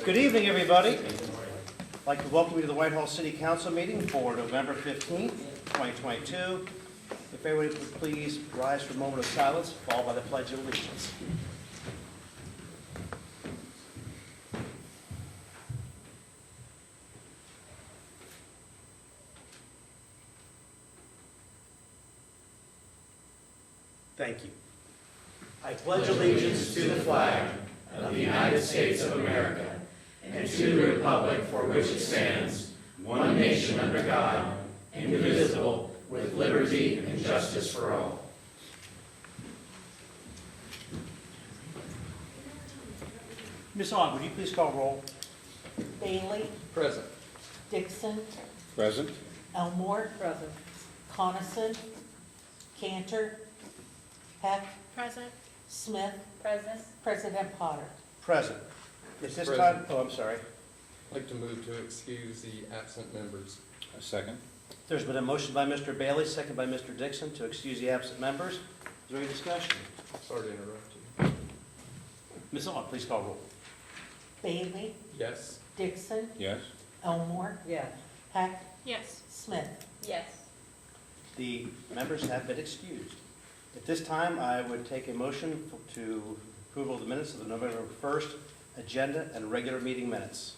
Good evening, everybody. I'd like to welcome you to the Whitehall City Council meeting for November 15th, 2022. If everybody would please rise for a moment of silence, followed by the Pledge of Allegiance. Thank you. I pledge allegiance to the flag of the United States of America, and to the republic for which it stands, one nation under God, indivisible, with liberty and justice for all. Ms. Aug, would you please call roll? Bailey, Present. Dixon, Present. Elmore. Present. Coniston, Cantor, Heck, Present. Smith, Present. President Potter. Present. At this Present. time, oh, I'm sorry. I'd like to move to excuse the absent members. A second. There's been a motion by Mr. Bailey, second by Mr. Dixon, to excuse the absent members. Is there any discussion? Sorry to interrupt you. Ms. Aug, please call roll. Bailey, Yes. Dixon, Yes. Elmore. Yes. Heck, Yes. Smith. Yes. The members have been excused. At this time, I would take a motion to approval of the minutes of the November 1st agenda and regular meeting minutes.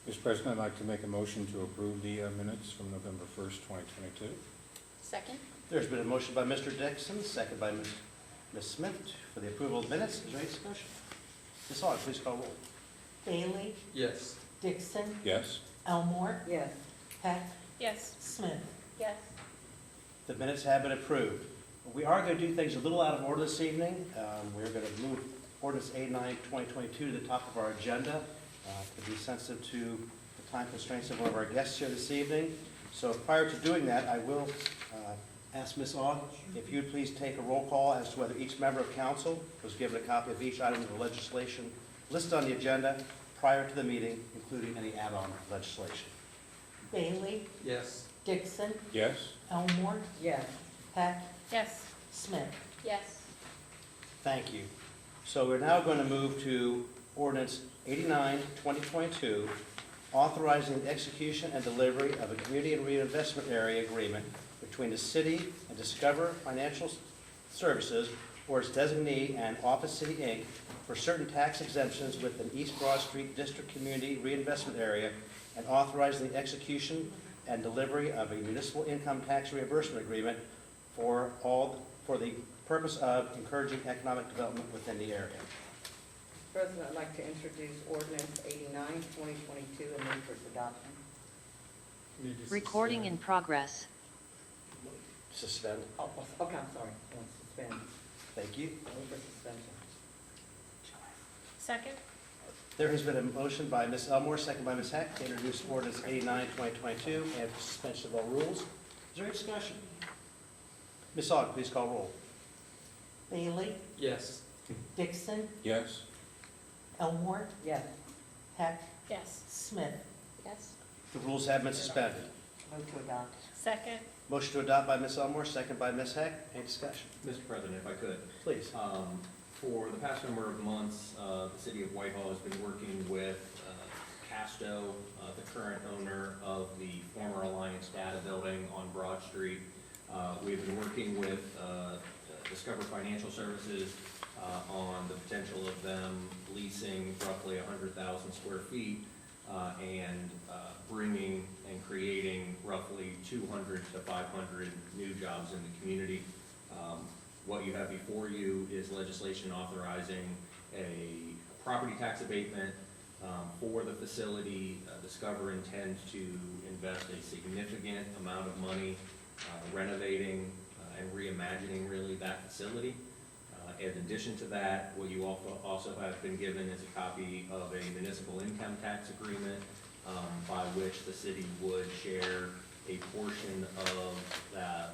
Mr. President, I'd like to make a motion to approve the minutes from November 1st, 2022. Second. There's been a motion by Mr. Dixon, second by Ms. Smith for the approval of minutes. Is there any discussion? Ms. Aug, please call roll. Bailey, Yes. Dixon, Yes. Elmore. Yes. Heck, Yes. Smith. Yes. The minutes have been approved. We are going to do things a little out of order this evening. We're going to move ordinance 89-2022 to the top of our agenda to be sensitive to the time constraints of one of our guests here this evening. So prior to doing that, I will ask Ms. Aug if you'd please take a roll call as to whether each member of council was given a copy of each item of the legislation listed on the agenda prior to the meeting, including any add-on legislation. Bailey, Yes. Dixon, Yes. Elmore. Yes. Heck, Yes. Smith. Yes. Thank you. So we're now going to move to ordinance 89-2022, authorizing the execution and delivery of a community and reinvestment area agreement between the city and Discover Financial Services or its designee and Office City, Inc. for certain tax exemptions within East Broad Street District Community Reinvestment Area and authorizing the execution and delivery of a municipal income tax reimbursement agreement for the purpose of encouraging economic development within the area. President, I'd like to introduce ordinance 89-2022 and move for its adoption. Need to Recording in suspend. progress. Suspend. Oh, okay, I'm sorry. Suspend. Thank you. Move for suspension. Second. There has been a motion by Ms. Elmore, second by Ms. Heck, to introduce ordinance 89-2022 and for suspension of all rules. Is there any discussion? Ms. Aug, please call roll. Bailey, Yes. Dixon, Yes. Elmore. Yes. Heck, Yes. Smith. Yes. The rules have been suspended. Move to adopt. Second. Motion to adopt by Ms. Elmore, second by Ms. Heck. Any discussion? Mr. President, if I could, Please. for the past number of months, the city of Whitehall has been working with Casto, the current owner of the former Alliance Data Building on Broad Street. We've been working with Discover Financial Services on the potential of them leasing roughly 100,000 square feet and bringing and creating roughly 200 to 500 new jobs in the community. What you have before you is legislation authorizing a property tax abatement for the facility. Discover intends to invest a significant amount of money renovating and reimagining really that facility. In addition to that, what you also have been given is a copy of a municipal income tax agreement by which the city would share a portion of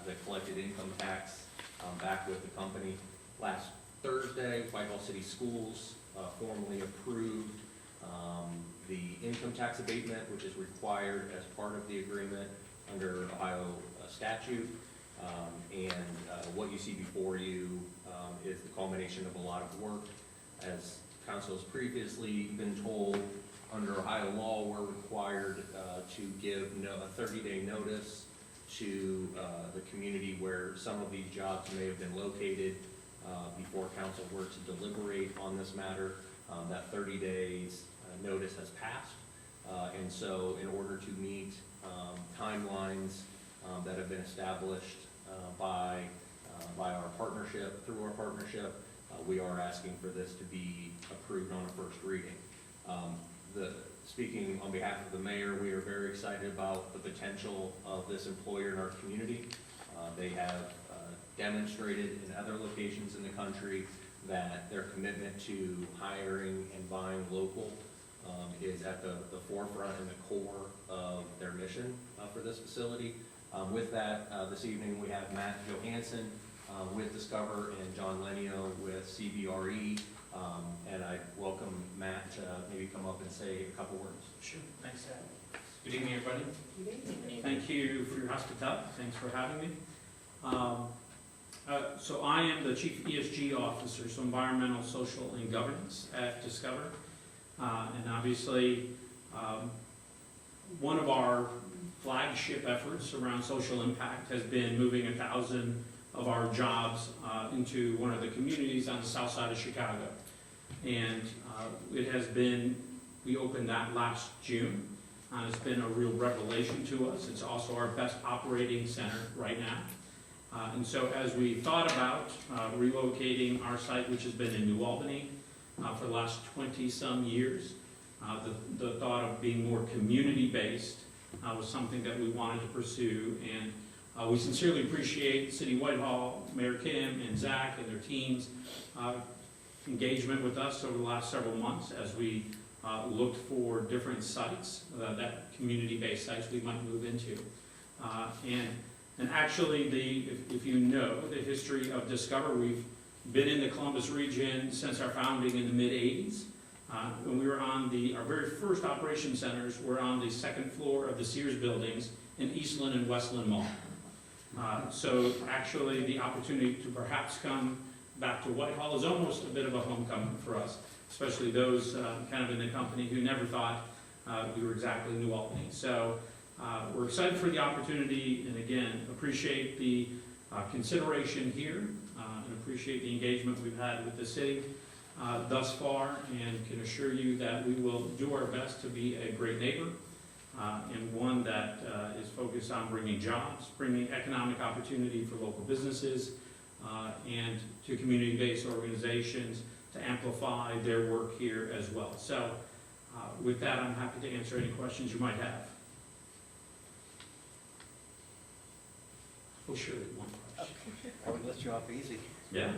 the collected income tax back with the company. Last Thursday, Whitehall City Schools formally approved the income tax abatement, which is required as part of the agreement under Ohio statute. What you see before you is the culmination of a lot of work. As council has previously been told, Under Ohio law, we're required to give a 30-day notice to the community where some of these jobs may have been located before council were to deliberate on this matter. That 30 days notice has passed. And so in order to meet timelines that have been established by our partnership, through our partnership, we are asking for this to be approved on a first reading. Speaking on behalf of the mayor, we are very excited about the potential of this employer in our community. They have demonstrated in other locations in the country that their commitment to hiring and buying local is at the forefront and the core of their mission for this facility. With that, this evening we have Matt Johansson with Discover and John Lenio with CBRE. And I welcome Matt to maybe come up and say a couple words. Sure, thanks, Ed. Good evening, everybody. Thank you for your hospitality. Thanks for having me. So I am the Chief ESG Officer, so Environmental, Social, and Governance at Discover. And obviously, one of our flagship efforts around social impact has been moving 1,000 of our jobs into one of the communities on the south side of Chicago. And it has been, we opened that last June. It's been a real revelation to us. It's also our best operating center right now. And so as we thought about relocating our site, which has been in New Albany for the last 20-some years, the thought of being more community-based was something that we wanted to pursue. And we sincerely appreciate City Whitehall, Mayor Kim and Zach and their teams' engagement with us over the last several months as we looked for different sites, that community-based sites we might move into. And actually, if you know the history of Discover, we've been in the Columbus region since our founding in the mid-'80s. When we were on our very first operation centers were on the second floor of the Sears buildings in Eastland and Westland Mall. So actually, the opportunity to perhaps come back to Whitehall is almost a bit of a homecoming for us, especially those kind of in the company who never thought we were exactly New Albany. So we're excited for the opportunity, and again, appreciate the consideration here, and appreciate the engagement we've had with the city thus far, and can assure you that we will do our best to be a great neighbor, and one that is focused on bringing jobs, bringing economic opportunity for local businesses, and to community-based organizations to amplify their work here as well. So with that, I'm happy to answer any questions you might have. Oh, sure, one question. I would let you off easy. Yeah.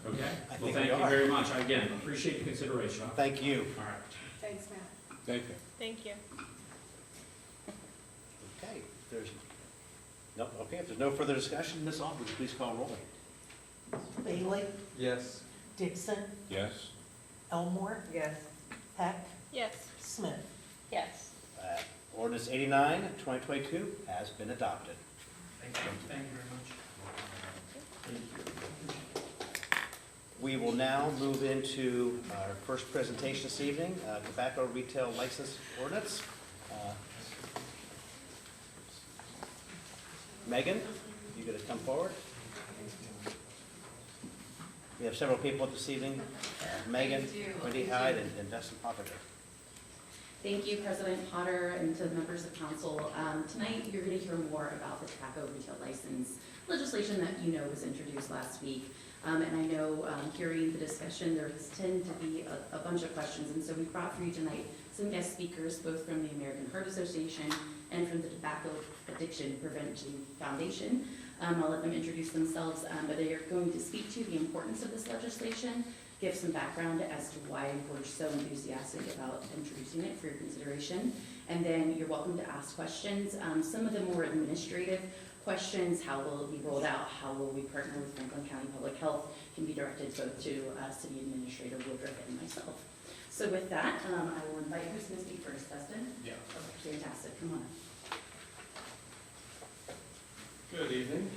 Okay, I well, think thank we you are. very much. Again, appreciate the consideration. Thank you. All right. Thanks, Matt. Thank you. Thank you. Okay, if there's no further discussion, Ms. Aug, would you please call roll? Bailey? Yes. Dixon? Yes. Elmore? Yes. Heck? Yes. Smith? Yes. Ordinance 89, 2022 has been adopted. Thank you. Thank you very much. We will now move into our first presentation this evening, tobacco retail license ordinance. Megan, you gonna come forward? We have several people this evening, Megan, Wendy Hyde, and Dustin Poppinger. Thank you, President Potter, and to the members of council. Tonight, you're going to hear more about the tobacco retail license legislation that you know was introduced last week. And I know hearing the discussion, there has tended to be a bunch of questions, and so we brought for you tonight some guest speakers, both from the American Heart Association and from the Tobacco Addiction Prevention Foundation. I'll let them introduce themselves, but they are going to speak to the importance of this legislation, give some background as to why we're so enthusiastic about introducing it for your consideration. And then you're welcome to ask questions. Some of the more administrative questions, how will it be rolled out, how will we partner with Franklin County Public Health, can be directed both to City Administrator Woodruff and myself. So with that, I will invite, who's going to speak first, Dustin? Yeah. Okay, fantastic, come on up. Good evening.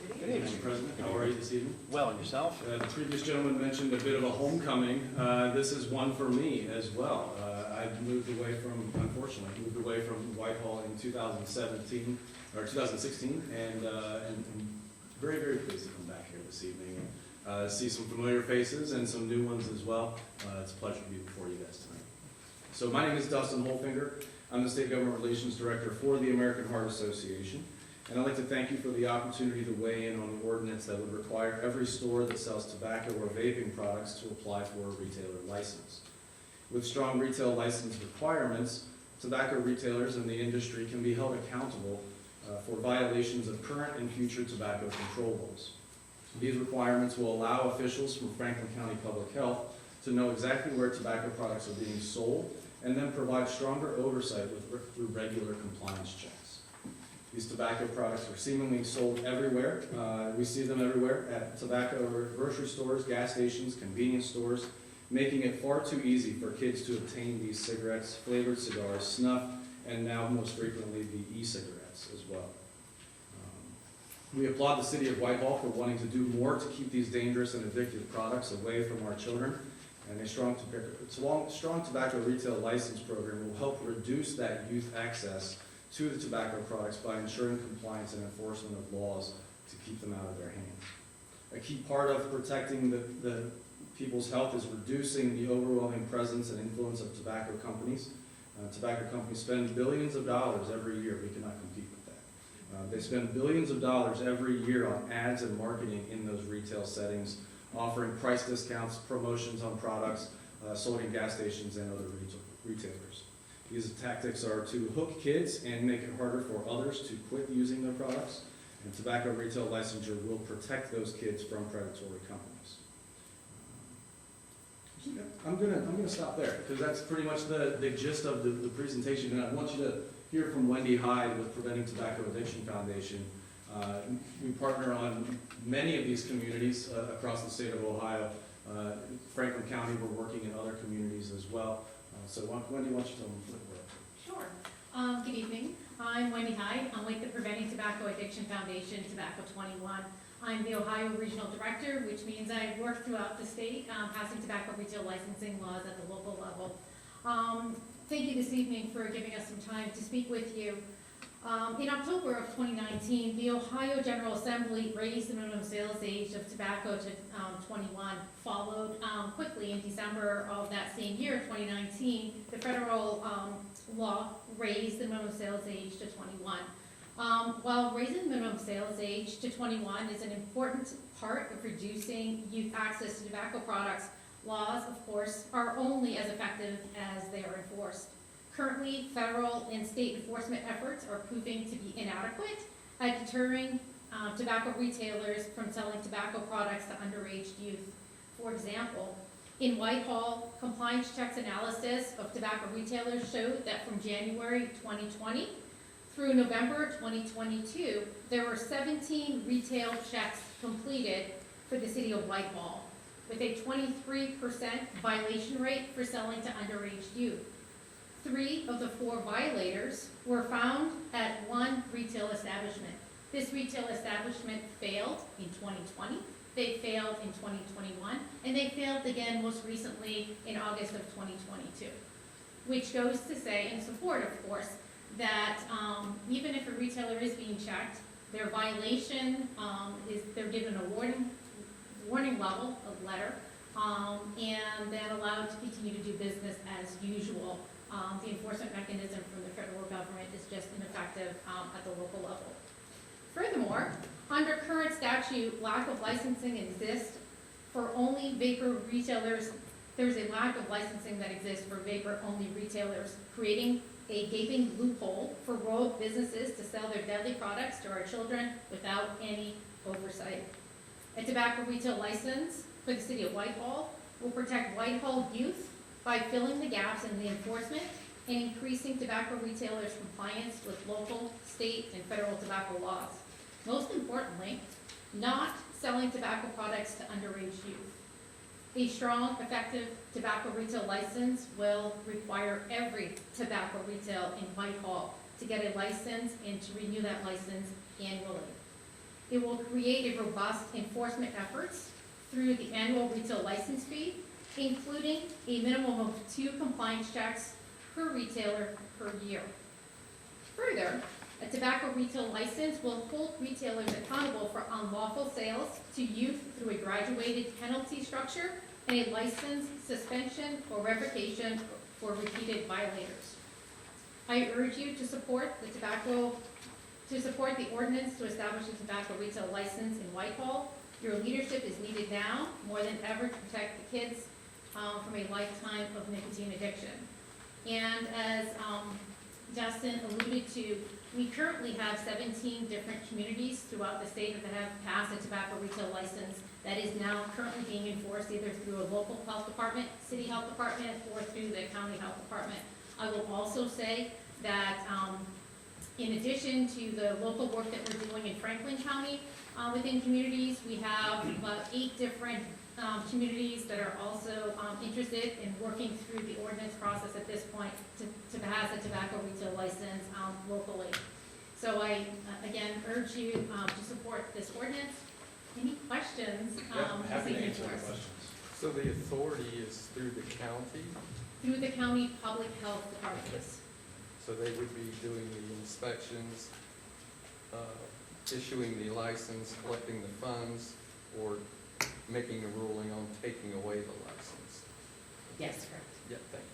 Good evening. Mr. President, how are you this evening? Well, and yourself? The previous gentleman mentioned a bit of a homecoming. This is one for me as well. I unfortunately, moved away from Whitehall in 2017, or 2016, and I'm very, very pleased to come back here this evening and see some familiar faces and some new ones as well. It's a pleasure to be before you guys tonight. So my name is Dustin Holfinger. I'm the State Government Relations Director for the American Heart Association. And I'd like to thank you for the opportunity to weigh in on the ordinance that would require every store that sells tobacco or vaping products to apply for a retailer license. With strong retail license requirements, tobacco retailers in the industry can be held accountable for violations of current and future tobacco control laws. These requirements will allow officials from Franklin County Public Health to know exactly where tobacco products are being sold and then provide stronger oversight through regular compliance checks. These tobacco products are seemingly sold everywhere. We see them everywhere at tobacco or grocery stores, gas stations, convenience stores, making it far too easy for kids to obtain these cigarettes, flavored cigars, snuff, and now most frequently the e-cigarettes as well. We applaud the City of Whitehall for wanting to do more to keep these dangerous and addictive products away from our children. And a strong tobacco retail license program will help reduce that youth access to the tobacco products by ensuring compliance and enforcement of laws to keep them out of their hands. A key part of protecting the people's health is reducing the overwhelming presence and influence of tobacco companies. Tobacco companies spend billions of dollars every year. We cannot compete with that. They spend billions of dollars every year on ads and marketing in those retail settings, offering price discounts, promotions on products sold in gas stations and other retailers. These tactics are to hook kids and make it harder for others to quit using their products, and tobacco retail licensure will protect those kids from predatory companies. I'm gonna stop there, because that's pretty much the gist of the presentation, and I want you to hear from Wendy Hyde with Preventing Tobacco Addiction Foundation. We partner on many of these communities across the state of Ohio. Franklin County, we're working in other communities as well. So Wendy, why don't you tell them what we're up to? Sure. Good evening. I'm Wendy Hyde. I'm with the Preventing Tobacco Addiction Foundation, Tobacco 21. I'm the Ohio Regional Director, which means I work throughout the state, passing tobacco retail licensing laws at the local level. Thank you this evening for giving us some time to speak with you. In October of 2019, the Ohio General Assembly raised the minimum sales age of tobacco to 21. Followed quickly in December of that same year, 2019, the federal law raised the minimum sales age to 21. While raising the minimum sales age to 21 is an important part of reducing youth access to tobacco products, laws, of course, are only as effective as they are enforced. Currently, federal and state enforcement efforts are proving to be inadequate at deterring tobacco retailers from selling tobacco products to underage youth. For example, in Whitehall, compliance checks analysis of tobacco retailers showed that from January 2020 through November 2022, there were 17 retail checks completed for the City of Whitehall, with a 23% violation rate for selling to underage youth. 3 of the 4 violators were found at one retail establishment. This retail establishment failed in 2020, they failed in 2021, and they failed again most recently in August of 2022. Which goes to say, in support of course, that even if a retailer is being checked, their violation they're given a warning level, a letter, and then allowed to continue to do business as usual. The enforcement mechanism from the federal government is just ineffective at the local level. Furthermore, under current statute, lack of licensing exists for only vapor retailers. There's a lack of licensing that exists for vapor-only retailers, creating a gaping loophole for rogue businesses to sell their deadly products to our children without any oversight. A tobacco retail license for the City of Whitehall will protect Whitehall youth by filling the gaps in the enforcement and increasing tobacco retailers' compliance with local, state, and federal tobacco laws. Most importantly, not selling tobacco products to underage youth. A strong, effective tobacco retail license will require every tobacco retail in Whitehall to get a license and to renew that license annually. It will create a robust enforcement efforts through the annual retail license fee, including a minimum of 2 compliance checks per retailer per year. Further, a tobacco retail license will hold retailers accountable for unlawful sales to youth through a graduated penalty structure and a license suspension or revocation for repeated violators. I urge you to support the ordinance to establish a tobacco retail license in Whitehall. Your leadership is needed now more than ever to protect the kids from a lifetime of nicotine addiction. And as Justin alluded to, we currently have 17 different communities throughout the state that have passed a tobacco retail license that is now currently being enforced either through a local health department, city health department, or through the county health department. I will also say that in addition to the local work that we're doing in Franklin County within communities, we have about 8 different communities that are also interested in working through the ordinance process at this point to pass a tobacco retail license locally. So I, again, urge you to support this ordinance. Any questions? Happy to as they answer come the to us? questions. So the authority is through the county, Through the county public health departments. so they would be doing the inspections, issuing the license, collecting the funds, or making a ruling on taking away the license. Yes, correct. Yeah, thank you.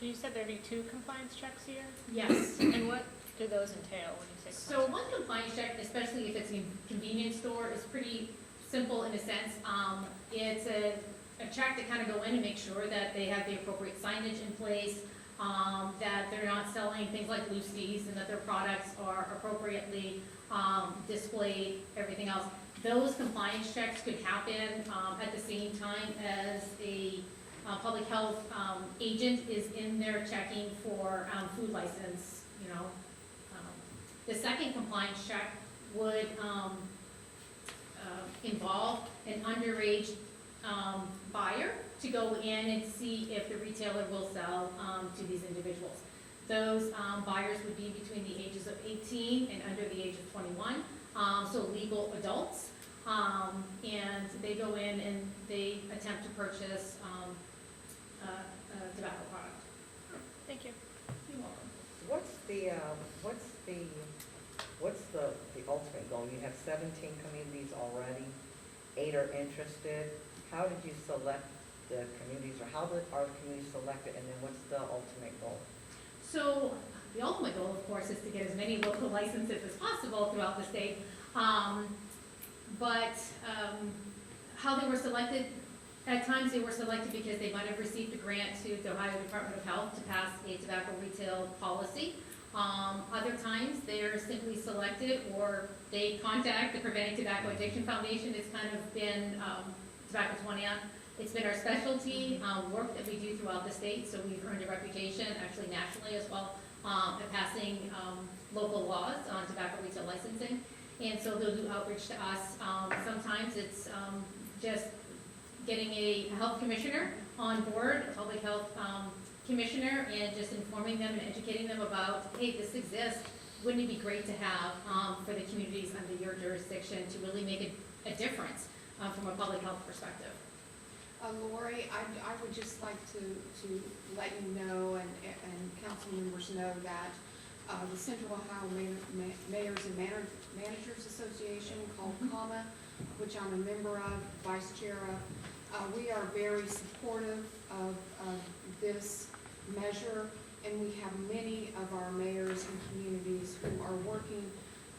You said there'd be 2 compliance checks a year? Yes. And what do those entail when you say So compliance? one compliance check, especially if it's a convenience store, is pretty simple in a sense. It's a check to kind of go in and make sure that they have the appropriate signage in place, that they're not selling things like loosies, and that their products are appropriately displayed, everything else. Those compliance checks could happen at the same time as a public health agent is in there checking for food license, you know. The second compliance check would involve an underage buyer to go in and see if the retailer will sell to these individuals. Those buyers would be between the ages of 18 and under the age of 21, so legal adults. And they go in and they attempt to purchase a tobacco product. Thank you. You're welcome. What's the ultimate goal? You have 17 communities already, 8 are interested. How did you select the communities, or are the communities selected, and then what's the ultimate goal? So the ultimate goal, of course, is to get as many local licenses as possible throughout the state. But how they were selected, at times they were selected because they might have received a grant to the Ohio Department of Health to pass a tobacco retail policy. Other times they're simply selected, or they contact the Preventing Tobacco Addiction Foundation. It's kind of been Tobacco 20. It's been our specialty work that we do throughout the state, so we've earned a reputation, actually nationally as well, at passing local laws on tobacco retail licensing. And so they'll do outreach to us. Sometimes it's just getting a health commissioner on board, a public health commissioner, and just informing them and educating them about, hey, this exists. Wouldn't it be great to have for the communities under your jurisdiction to really make a difference from a public health perspective? Lori, I would just like to let you know and council members know that the Central Ohio Mayors and Managers Association, called CAMA, which I'm a member of, vice chair of, we are very supportive of this measure, and we have many of our mayors and communities who are working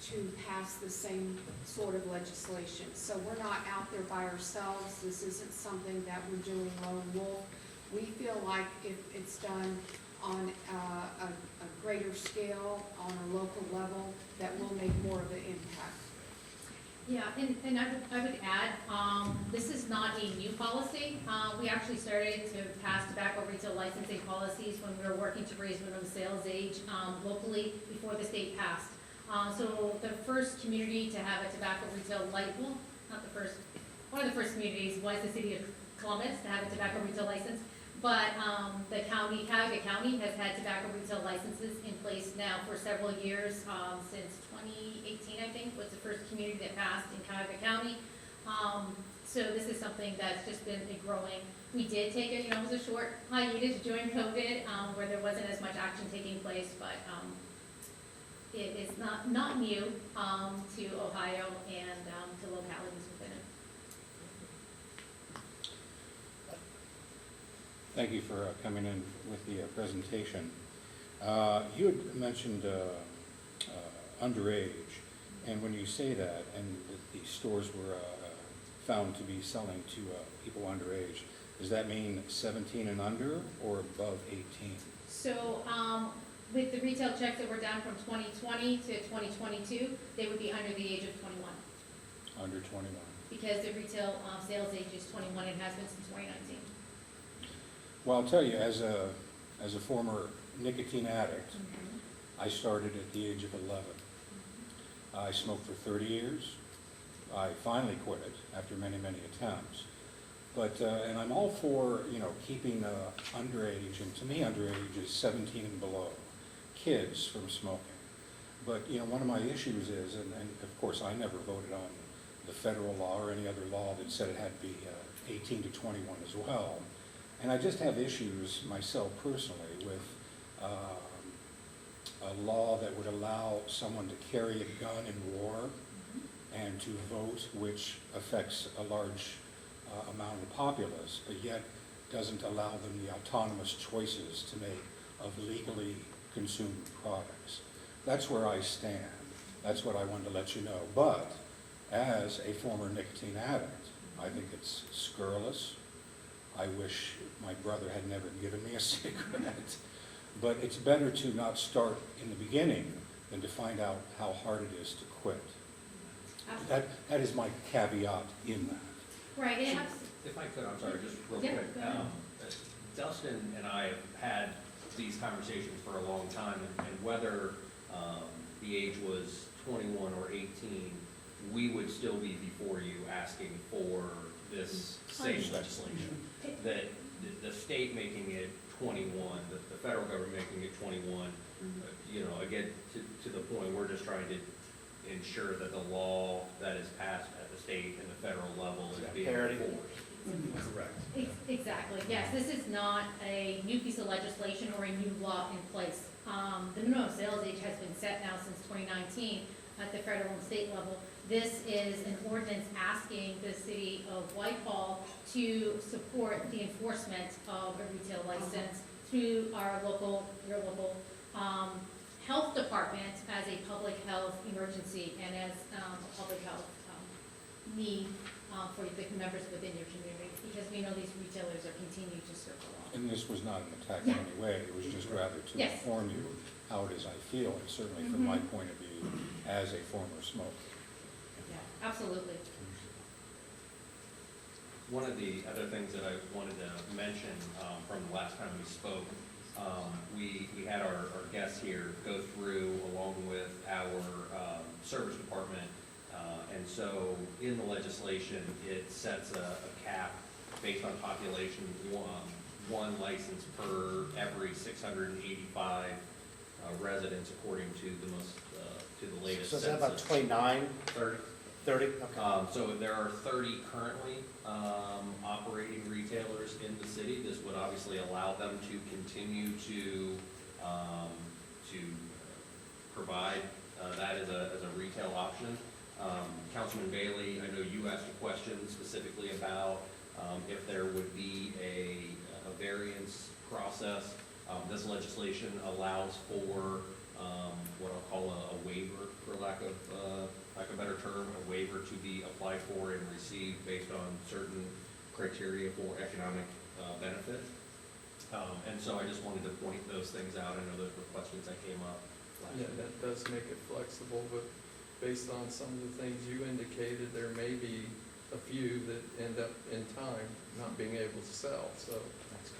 to pass the same sort of legislation. So we're not out there by ourselves. This isn't something that we're doing lone wolf. We feel like if it's done on a greater scale, on a local level, that will make more of an impact. Yeah, and I would add, this is not a new policy. We actually started to pass tobacco retail licensing policies when we were working to raise minimum sales age locally before the state passed. So the first community to have a tobacco retail well, not the first, one of the first communities was the city of Columbus to have a tobacco retail license. But the county, Cuyahoga County has had tobacco retail licenses in place now for several years, since 2018, I think, was the first community that passed in Cuyahoga County. So this is something that's just been growing. We did take it, it was a short hiatus during COVID, where there wasn't as much action taking place, but it is not new to Ohio and to localities within it. Thank you for coming in with the presentation. You had mentioned underage, and when you say that, and the stores were found to be selling to people underage, does that mean 17 and under or above 18? So with the retail checks that were done from 2020 to 2022, they would be under the age of 21. Under 21. Because the retail sales age is 21 and has been since 2019. Well, I'll tell you, as a former nicotine addict, I started at the age of 11. I smoked for 30 years. I finally quit it after many, many attempts. But, and I'm all for, keeping underage, and to me underage is 17 and below, kids from smoking. But, one of my issues is, and of course I never voted on the federal law or any other law that said it had to be 18 to 21 as well. And I just have issues myself personally with a law that would allow someone to carry a gun in war and to vote, which affects a large amount of the populace, but yet doesn't allow them the autonomous choices to make of legally consumed products. That's where I stand. That's what I wanted to let you know. But as a former nicotine addict, I think it's scurrilous. I wish my brother had never given me a cigarette. But it's better to not start in the beginning than to find out how hard it is to quit. That is my caveat in that. Right. If I could, I'm sorry, just real Yeah, quick. go ahead. Dustin and I have had these conversations for a long time, and whether the age was 21 or 18, we would still be before you asking for this same legislation. That the state making it 21, the federal government making it 21, again, to the point, we're just trying to ensure that the law that is passed at the state and the federal level is being enforced. Correct. Exactly, yes, this is not a new piece of legislation or a new law in place. The minimum sales age has been set now since 2019 at the federal and state level. This is an ordinance asking the city of Whitehall to support the enforcement of a retail license through your local health department as a public health emergency and as a public health need for the members within your community, because we know these retailers are continuing to circle on. And this was not an attack in any way. It was just rather to Yes. inform you how it is I feel, and certainly from my point of view as a former smoker. Yeah, absolutely. One of the other things that I wanted to mention from the last time we spoke, we had our guests here go through along with our service department. And so in the legislation, it sets a cap based on population, one license per every 685 residents according to the latest So is census. that about 29, 30. 30? Okay. So there are 30 currently operating retailers in the city. This would obviously allow them to continue to provide that as a retail option. Councilman Bailey, I know you asked a question specifically about if there would be a variance process. This legislation allows for what I'll call a waiver, for lack of a better term, a waiver to be applied for and received based on certain criteria for economic benefit. And so I just wanted to point those things out. I know those were questions that came up last Yeah, week. that does make it flexible, but based on some of the things you indicated, there may be a few that end up in time not being able to sell, so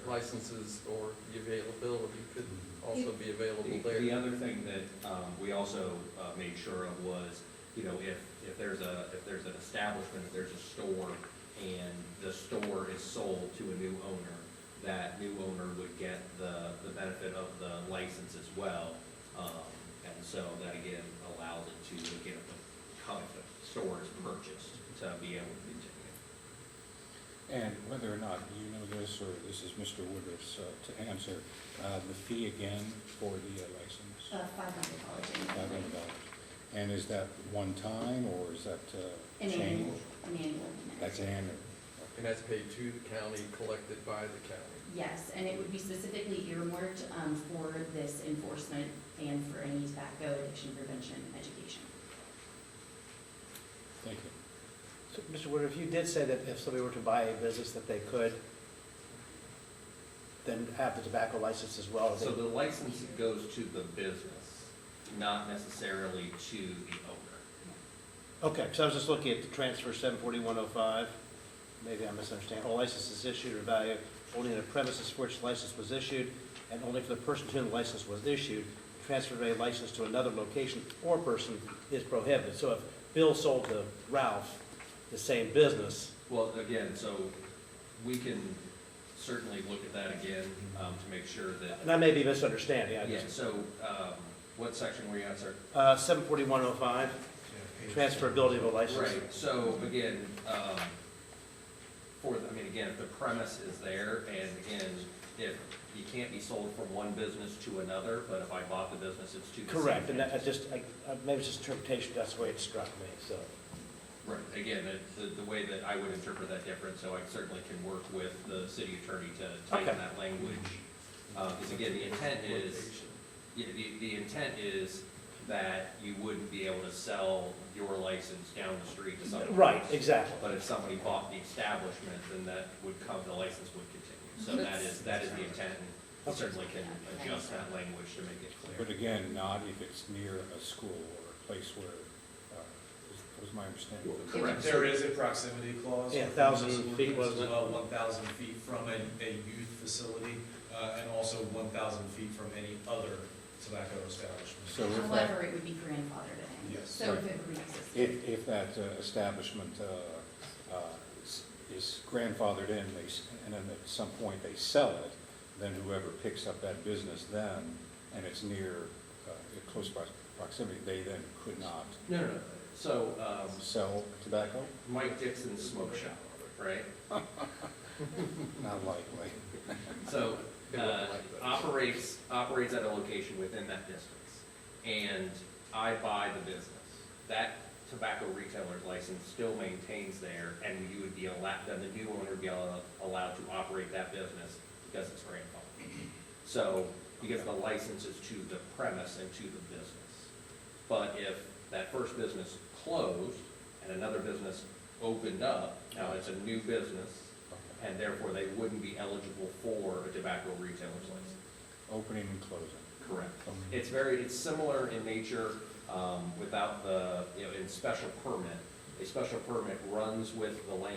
licenses or the availability could also be available there. The other thing that we also made sure of was, if there's an establishment, if there's a store, and the store is sold to a new owner, that new owner would get the benefit of the license as well. And so that again allows it to, again, if the store is purchased, to be able to continue. And whether or not you know this, or this is Mr. Woodruff's to answer, the fee again for the license? $500. $500. And is that one time, or is that An change? annual, an annual payment. That's annual. And that's paid to the county, collected by the county. Yes, and it would be specifically earmarked for this enforcement and for any tobacco addiction prevention education. Thank you. So, Mr. Woodruff, you did say that if somebody were to buy a business, that they could then have the tobacco license as well. So the license goes to the business, not necessarily to the owner. Okay, so I was just looking at the transfer 74105. Maybe I'm misunderstanding. All licenses issued or value only in the premises for which the license was issued, and only for the person to whom the license was issued. Transfer of a license to another location or person is prohibited. So if Bill sold to Ralph the same business, Well, again, so we can certainly look at that again to make sure that. and I may be misunderstanding. Yeah, so what section were you at, sir? 74105, transferability of a license. Right, so again, again, if the premise is there, and again, if you can't be sold from one business to another, but if I bought the business, it's to the same. Correct, and that, business. maybe it's just interpretation, that's the way it struck me, so. Right, again, the way that I would interpret that different, so I certainly can work with the city attorney to tighten Okay. that language. Because again, the intent is, yeah, the intent is that you wouldn't be able to sell your license down the street to somebody. Right, exactly. But if somebody bought the establishment, then that would come, the license would continue. So that is the intent, and certainly can adjust that language to make it But clear. again, not if it's near a school or a place where, was my understanding. Correct. There is a proximity clause. Yeah, for 1,000 municipal feet, units wasn't it? as well, 1,000 feet from a youth facility, and also 1,000 feet from any other tobacco establishment. So if that, However, it would be grandfathered in. Yes. So if it pre-existed. if that establishment is grandfathered in, and then at some point they sell it, then whoever picks up that business then, and it's near, close proximity, they then could not No. So, sell tobacco? Mike Dixon's Smoke Shop, right? Not likely. So, operates at a location within that distance, and I buy the business. That tobacco retailer's license still maintains there, and you would be allowed, then the new owner would be allowed to operate that business because it's grandfathered. So, because the license is to the premise and to the business. But if that first business closed and another business opened up, now it's a new business, and therefore they wouldn't be eligible for a tobacco retailer's license. Opening and closing. Correct. It's similar in nature, without the, in special permit. A special permit runs with the land,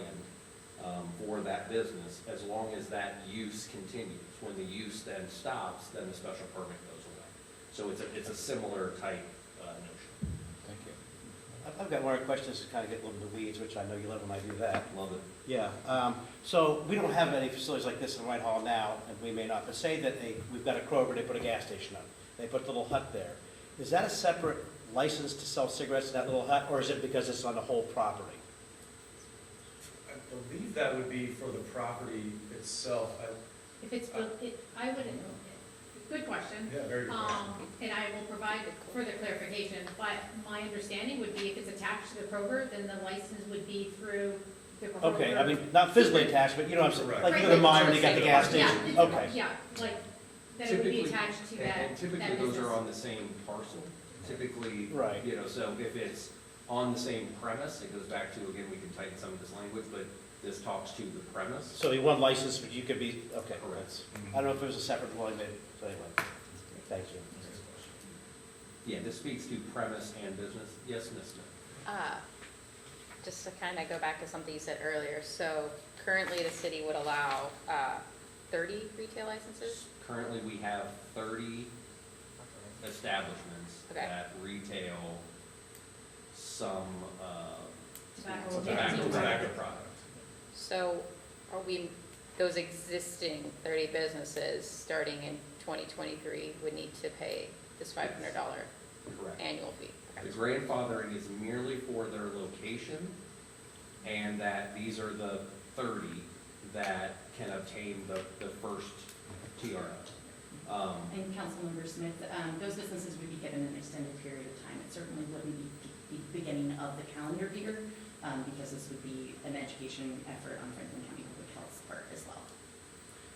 for that business, as long as that use continues. When the use then stops, then the special permit goes away. So it's a similar type, notion. Thank you. I've got one more question, to kind of get a little in the weeds, which I know you love when I do that. Love it. Yeah, so we don't have any facilities like this in Whitehall now, and we may not, but say that we've got a Kroger, they put a gas station up, they put the little hut there. Is that a separate license to sell cigarettes in that little hut, or is it because it's on the whole property? I believe that would be for the property itself. If it's, I wouldn't, good question. Yeah, very good. And I will provide further clarification, but my understanding would be if it's attached to the Kroger, then the license would be through the Kroger. Okay, I mean, not physically attached, but you know what I'm saying, Right. like Right, you're the like mine, you got the gas Yeah, station, okay. Yeah, like, that it would be attached to that, And typically that those business. are on the same parcel, typically. Right. So if it's on the same premise, it goes back to, again, we can tighten some of this language, but this talks to the premise. So you one license, but you could be, okay, Correct. that's, I don't know if it was a separate one, maybe, so anyway, thank you. Yeah, this speaks to premise and business. Yes, Ms. Smith? Just to kind of go back to something you said earlier, so currently the city would allow 30 retail licenses? Currently, we have 30 establishments Okay. that retail some Tobacco. tobacco product. So are we those existing 30 businesses, starting in 2023, would need to pay this $500 Correct. annual fee. The grandfathering is merely for their location, and that these are the 30 that can obtain the first TRO. And Councilmember Smith, those businesses would be given an extended period of time. It certainly wouldn't be the beginning of the calendar year, because this would be an education effort on Franklin County Public Health's part as well.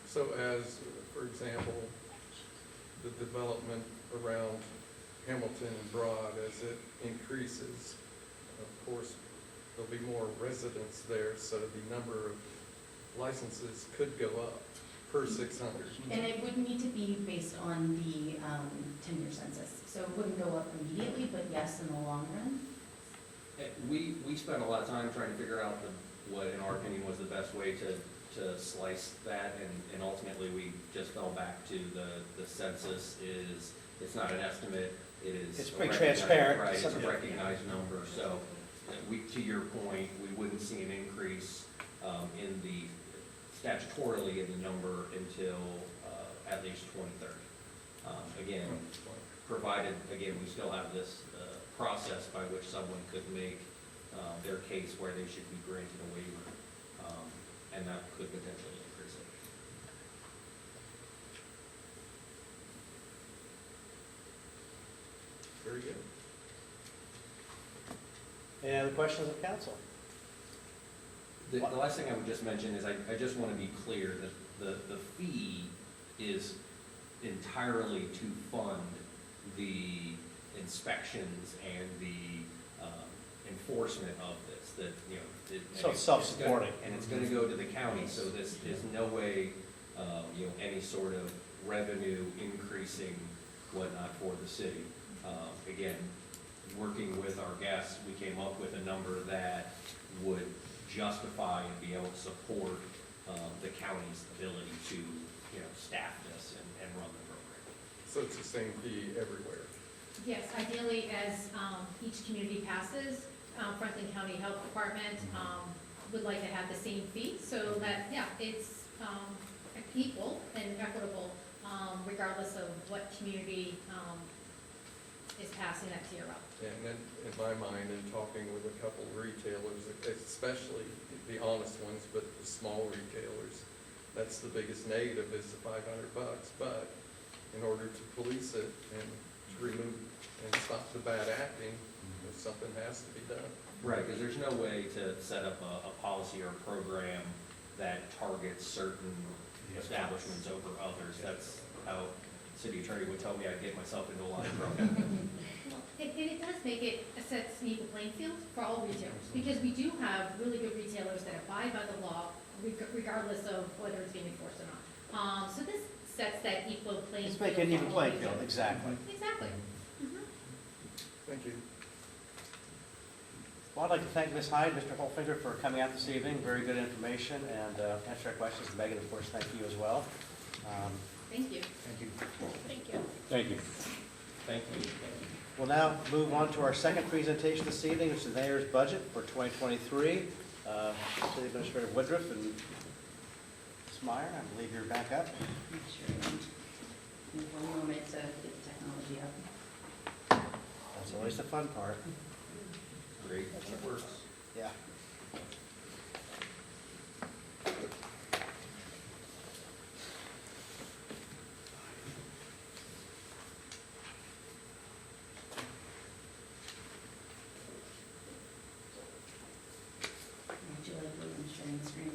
So as, for example, the development around Hamilton and Broad, as it increases, of course, there'll be more residents there, so the number of licenses could go up per 600. And it would need to be based on the 10-year census. So it wouldn't go up immediately, but yes, in the long run. We spent a lot of time trying to figure out what, in our opinion, was the best way to slice that, and ultimately we just fell back to the census is, it's not an estimate, it is. It's a pretty recognized- transparent. Right, it's a Something- recognized number, so to your point, we wouldn't see an increase in the, statutorily in the number until at least 2030. Again, provided, again, we still have this process by which someone could make their case where they should be granted a waiver, and that could potentially increase it. Very good. Any other questions of council? The last thing I would just mention is I just want to be clear that the fee is entirely to fund the inspections and the enforcement of this, that, you know. So it's self-supporting. And it's going to go to the county, so this is no way, you know, any sort of revenue increasing whatnot for the city. Again, working with our guests, we came up with a number that would justify and be able to support the county's ability to, you know, staff this and run the program. So it's the same fee everywhere. Yes, ideally, as each community passes, Franklin County Health Department would like to have the same fee, so that, yeah, it's equal and equitable, regardless of what community is passing that TRL. And then, in my mind, in talking with a couple of retailers, especially the honest ones, but the small retailers, that's the biggest negative is the $500. But in order to police it and to remove and stop the bad acting, something has to be done. Right, because there's no way to set up a policy or a program that targets certain establishments over others. That's how city attorney would tell me I'd get myself into a lot of trouble. Well, and it does make it sets an equal playing field for all retailers, because we do have really good retailers that abide by the law regardless of whether it's being enforced or not. So this sets that equal playing Let's field. make it an even for all playing field, retailers. exactly. Exactly. Thank you. Well, I'd like to thank Ms. Hyde, Mr. Holfinger, for coming out this evening. Very good information and answer our questions. Megan, of course, thank you as well. Thank you. Thank you. Thank you. Thank you. Thank you. We'll now move on to our second presentation this evening, which is the mayor's budget for 2023. City Administrator Woodruff and Ms. Meyer, I believe you're back up. Sure. Give me one moment to get the technology up. That's always the fun part. Great, that works. Yeah. Would you like William sharing the screen?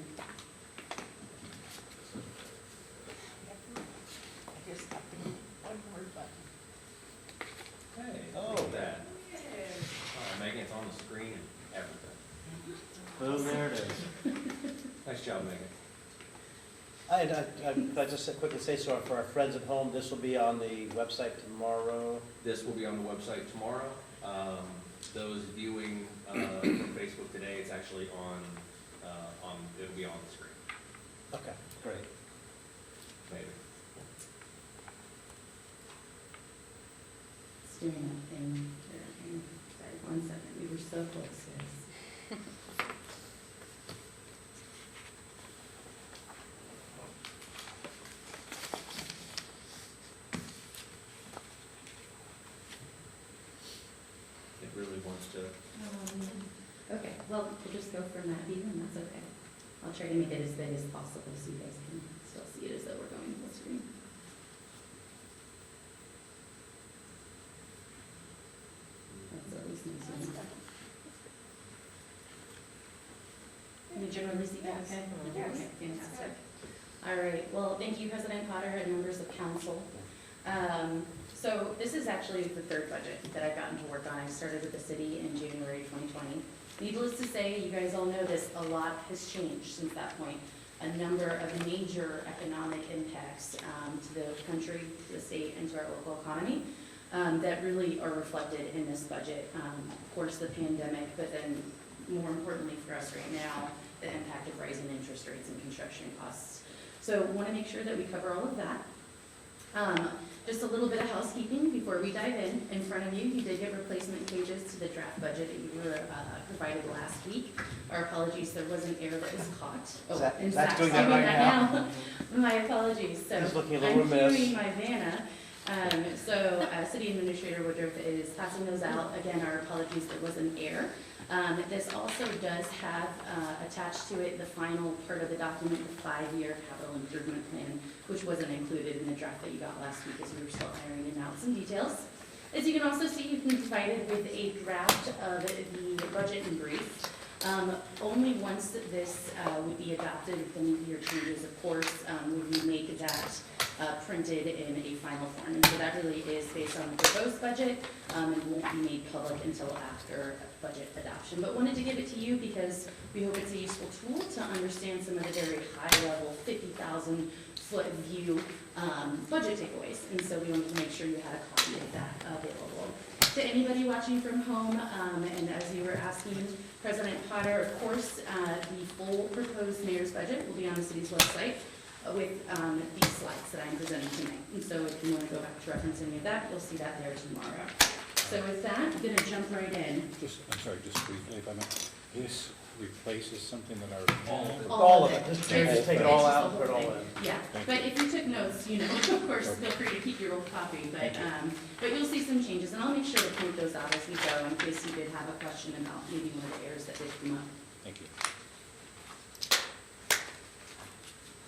I just have to hit one more button. Hey, look at that. Oh, Megan, it's on the screen and everything. Boom, there it is. Nice job, Megan. I just quickly say, so for our friends at home, this will be on the website tomorrow. This will be on the website tomorrow. Those viewing from Facebook today, it's actually it'll be on the screen. Okay, great. Maybe. It's doing that thing. Sorry, 1 second. We were so close, guys. really wants to. Okay, well, we'll just go from that view, and that's okay. I'll try to make it as big as possible so you guys can still see it as though we're going full screen. That's at least nice and easy. Can you generally see that okay? Yes. Okay, fantastic. All right, well, thank you, President Potter and members of council. So this is actually the third budget that I've gotten to work on. I started with the city in January 2020. Needless to say, you guys all know this, a lot has changed since that point. A number of major economic impacts to the country, to the state, and to our local economy that really are reflected in this budget. Of course, the pandemic, but then more importantly for us right now, the impact of rising interest rates and construction costs. So want to make sure that we cover all of that. Just a little bit of housekeeping before we dive in. In front of you, you did get replacement pages to the draft budget that you were provided last week. Our apologies, there was an error that was caught. And Zach's doing that right now. My apologies. So He's looking a little I'm remiss. queuing my Vanna. City Administrator Woodruff is passing those out. Again, our apologies, there was an error. This also does have attached to it the final part of the document, the 5-year capital improvement plan, which wasn't included in the draft that you got last week as we were still ironing out some details. As you can also see, you've been provided with a draft of the budget in brief. Only once this would be adopted, if any of your changes, of course, would we make that printed in a final form. And so that really is based on the proposed budget and won't be made public until after budget adoption. But wanted to give it to you because we hope it's a useful tool to understand some of the very high-level 50,000-foot view budget takeaways. And so we wanted to make sure you had a copy of that available. To anybody watching from home, and as you were asking President Potter, of course, the full proposed mayor's budget will be on the city's website with these slides that I'm presenting tonight. And so if you want to go back to reference any of that, you'll see that there tomorrow. So with that, I'm going to jump right in. I'm sorry, just briefly, if I may. This replaces something that I already. All of it, just take it all It's out just and put it the all whole in. thing. Yeah, Thank but if you took notes, you know, of course, feel free to keep your old copy, but you'll see some changes, and I'll make sure to point those out as we go in case you did have a question about maybe one of the errors that did come up. Thank you.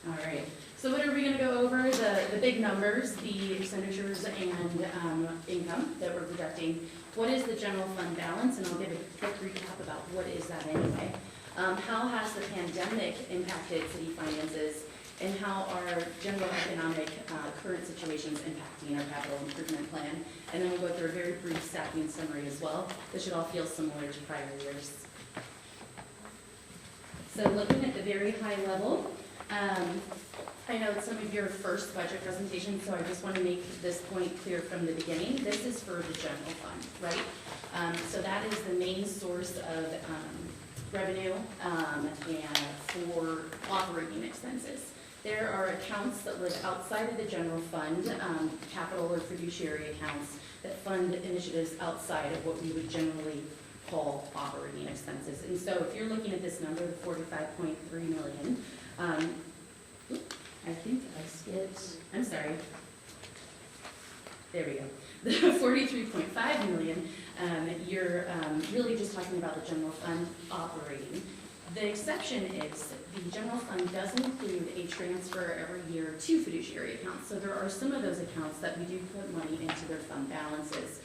All right, so what are we gonna go over? The big numbers, the expenditures and income that we're projecting. What is the general fund balance? And I'll give a quick recap about what is that anyway. How has the pandemic impacted city finances? And how are general economic current situations impacting our capital improvement plan? And then we'll go through a very brief stacking summary as well. This should all feel similar to prior years. So looking at the very high level, I know it's some of your first budget presentation, so I just want to make this point clear from the beginning. This is for the general fund, right? So that is the main source of revenue and for operating expenses. There are accounts that live outside of the general fund, capital or fiduciary accounts that fund initiatives outside of what we would generally call operating expenses. And so if you're looking at this number, the 45.3 million, I think I skipped, I'm sorry. There we go. The 43.5 million, you're really just talking about the general fund operating. The exception is the general fund does include a transfer every year to fiduciary accounts. So there are some of those accounts that we do put money into their fund balances.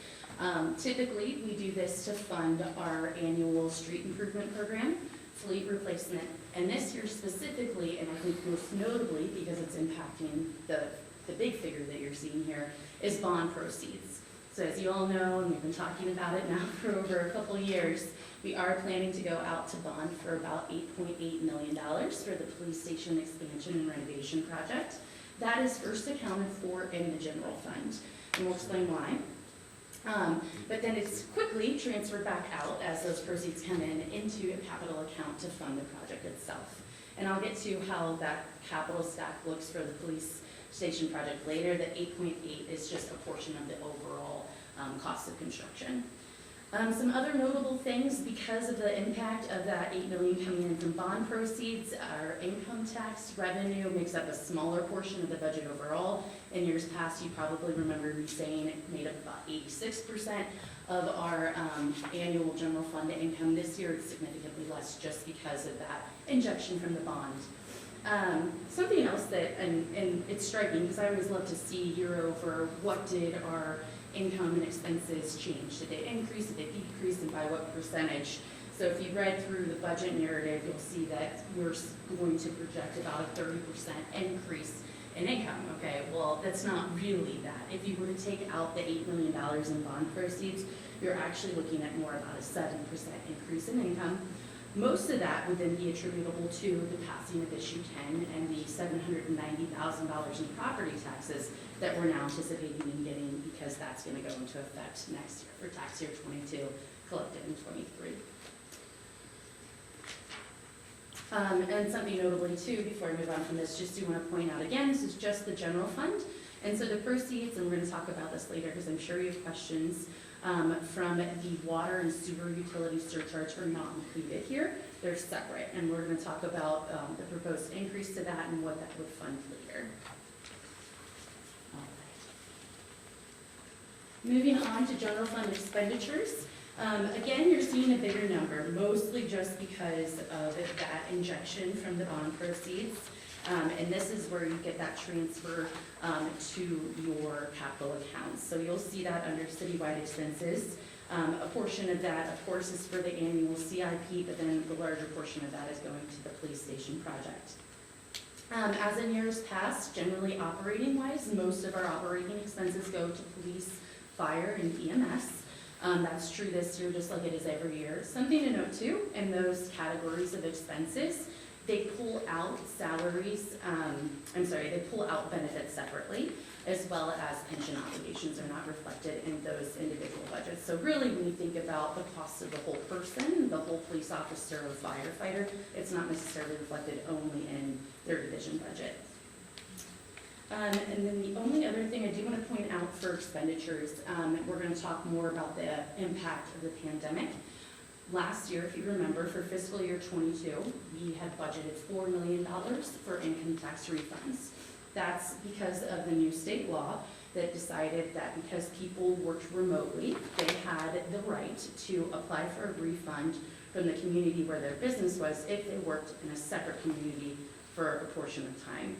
Typically, we do this to fund our annual street improvement program, fleet replacement, and this year specifically, and I think most notably because it's impacting the big figure that you're seeing here, is bond proceeds. So as you all know, and we've been talking about it now for over a couple years, we are planning to go out to bond for about $8.8 million for the police station expansion and renovation project. That is first accounted for in the general fund, and we'll explain why. But then it's quickly transferred back out as those proceeds come in into a capital account to fund the project itself. And I'll get to how that capital stack looks for the police station project later. The 8.8 is just a portion of the overall cost of construction. Some other notable things, because of the impact of that $8 million coming in from bond proceeds, our income tax revenue makes up a smaller portion of the budget overall. In years past, you probably remember me saying it made up about 86% of our annual general fund income. This year, it's significantly less just because of that injection from the bond. Something else that, and it's striking, because I always love to see year over what did our income and expenses change. Did they increase, did they decrease, and by what percentage? So if you read through the budget narrative, you'll see that we're going to project about a 30% increase in income. Okay, well, that's not really that. If you were to take out the $8 million in bond proceeds, you're actually looking at more about a 7% increase in income. Most of that would then be attributable to the passing of issue 10 and the $790,000 in property taxes that we're now anticipating in getting, because that's going to go into effect next year for tax year 22, collected in 23. And something notably too, before I move on from this, just do want to point out again, this is just the general fund. And so the proceeds, and we're going to talk about this later because I'm sure you have questions, from the water and sewer utility surcharge are not included here. They're separate, and we're going to talk about the proposed increase to that and what that would fund later. All right. Moving on to general fund expenditures. Again, you're seeing a bigger number, mostly just because of that injection from the bond proceeds. And this is where you get that transfer to your capital accounts. So you'll see that under citywide expenses. A portion of that, of course, is for the annual CIP, but then the larger portion of that is going to the police station project. As in years past, generally operating-wise, most of our operating expenses go to police, fire, and EMS. That's true this year, just like it is every year. Something to note too, in those categories of expenses, they pull out salaries, they pull out benefits separately, as well as pension obligations are not reflected in those individual budgets. So really, when you think about the cost of the whole person, the whole police officer or firefighter, it's not necessarily reflected only in their division budget. And then the only other thing I do want to point out for expenditures, we're going to talk more about the impact of the pandemic. Last year, if you remember, for fiscal year 22, we had budgeted $4 million for income tax refunds. That's because of the new state law that decided that because people worked remotely, they had the right to apply for a refund from the community where their business was if they worked in a separate community for a portion of time.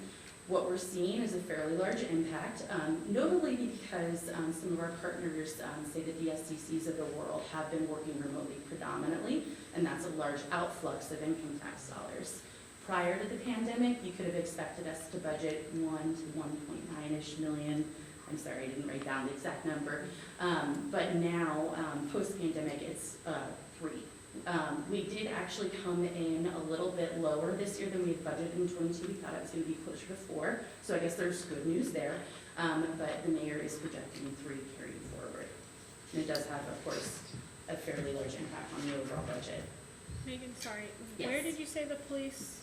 What we're seeing is a fairly large impact, notably because some of our partners, say the DSCCs of the world, have been working remotely predominantly, and that's a large outflux of income tax dollars. Prior to the pandemic, you could have expected us to budget 1 to 1.9-ish million. I'm sorry, I didn't write down the exact number. But now, post-pandemic, it's 3. We did actually come in a little bit lower this year than we had budgeted in 22. We thought it was going to be closer to 4. So I guess there's good news there. But the mayor is projecting 3 carrying forward. And it does have, of course, a fairly large impact on the overall budget. Megan, sorry, Yes. where did you say the police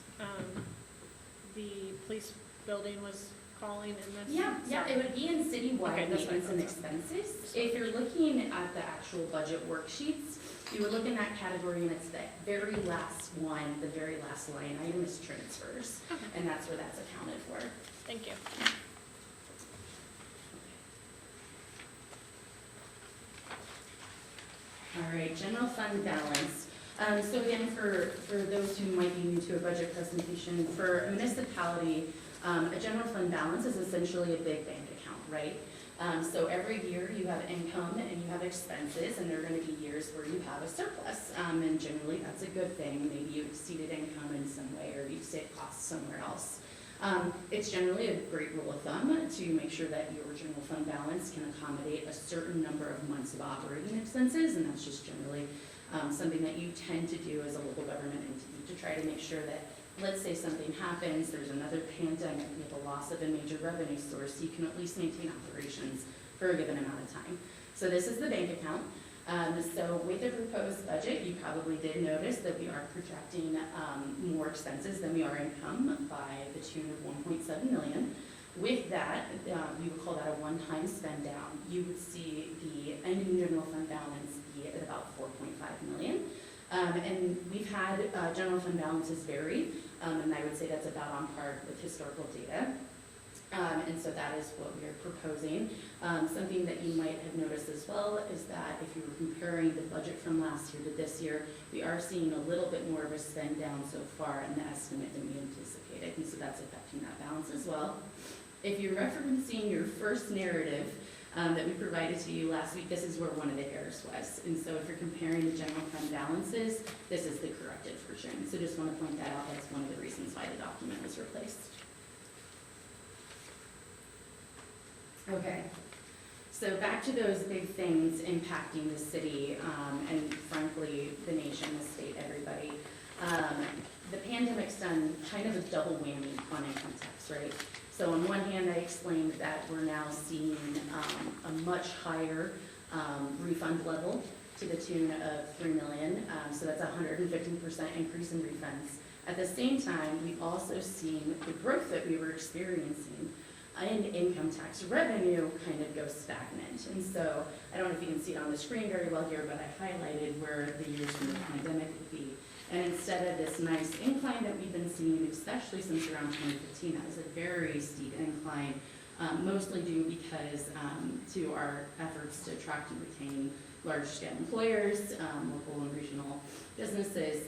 building was falling in this? Yeah, it would be in citywide Okay, that's what I maintenance and thought so. expenses. If you're looking at the actual budget worksheets, you would look in that category and it's the very last one, the very last line item is transfers. Okay. And that's where that's accounted for. Thank you. All right, general fund balance. So again, for those who might be new to a budget presentation, for a municipality, a general fund balance is essentially a big bank account, right? So every year you have income and you have expenses, and there are going to be years where you have a surplus. And generally that's a good thing. Maybe you exceeded income in some way, or you saved costs somewhere else. It's generally a great rule of thumb to make sure that your general fund balance can accommodate a certain number of months of operating expenses, and that's just generally something that you tend to do as a local government entity to try to make sure that, let's say something happens, there's another pandemic, you have a loss of a major revenue source, you can at least maintain operations for a given amount of time. So this is the bank account. So with the proposed budget, you probably did notice that we are projecting more expenses than we are income by the tune of $1.7 million. With that, we would call that a one-time spend down. You would see the ending general fund balance be at about And we've had general fund balances vary, and I would say that's about on par with historical data. And so that is what we are proposing. Something that you might have noticed as well is that if you were comparing the budget from last year to this year, we are seeing a little bit more of a spend down so far in the estimate than we anticipated, and so that's affecting that balance as well. If you're referencing your first narrative that we provided to you last week, this is where one of the errors was. And so if you're comparing the general fund balances, this is the corrected version. So just want to point that out. That's one of the reasons why the document was replaced. Okay, so back to those big things impacting the city, and frankly, the nation, the state, everybody. The pandemic's done kind of a double whammy on income tax, right? So on one hand, I explained that we're now seeing a much higher refund level to the tune of $3 million, so that's a 115% increase in refunds. At the same time, we've also seen the growth that we were experiencing in income tax revenue kind of go stagnant. And so, I don't know if you can see it on the screen very well here, but I highlighted where the years from the pandemic would be. And instead of this nice incline that we've been seeing, especially since around 2015, that was a very steep incline, mostly due because to our efforts to attract and retain large-scale employers, local and regional businesses,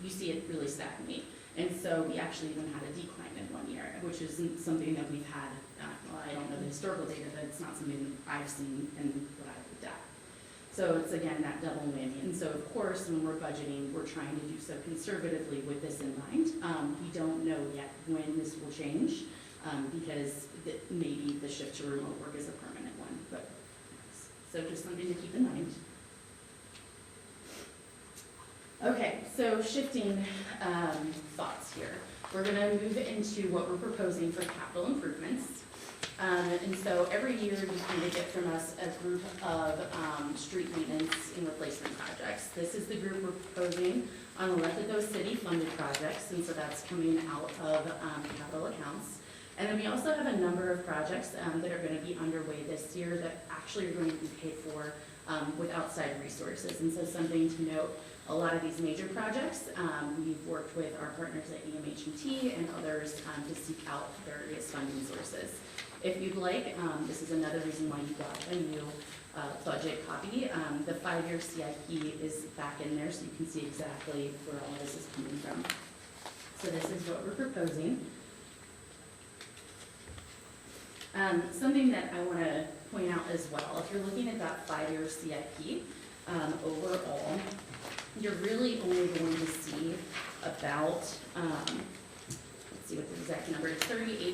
you see it really stagnate. And so we actually even had a decline in 1 year, which isn't something that we've had, well, I don't know the historical data, but it's not something I've seen in what I've looked at. So it's again, that double whammy. And so of course, when we're budgeting, we're trying to do so conservatively with this in mind. We don't know yet when this will change, because maybe the shift to remote work is a permanent one, but so just something to keep in mind. Okay, so shifting thoughts here. We're gonna move into what we're proposing for capital improvements. And so every year you kind of get from us a group of street maintenance and replacement projects. This is the group we're proposing. On the left of those city funded projects, and so that's coming out of capital accounts. And then we also have a number of projects that are gonna be underway this year that actually are going to be paid for with outside resources. And so something to note, a lot of these major projects, we've worked with our partners at EMH&T and others to seek out various funding sources. If you'd like, this is another reason why you got a new budget copy. The 5-year CIP is back in there so you can see exactly where all this is coming from. So this is what we're proposing. Something that I want to point out as well, if you're looking at that 5-year CIP, overall, you're really only going to see about, let's see what the exact number is, 38%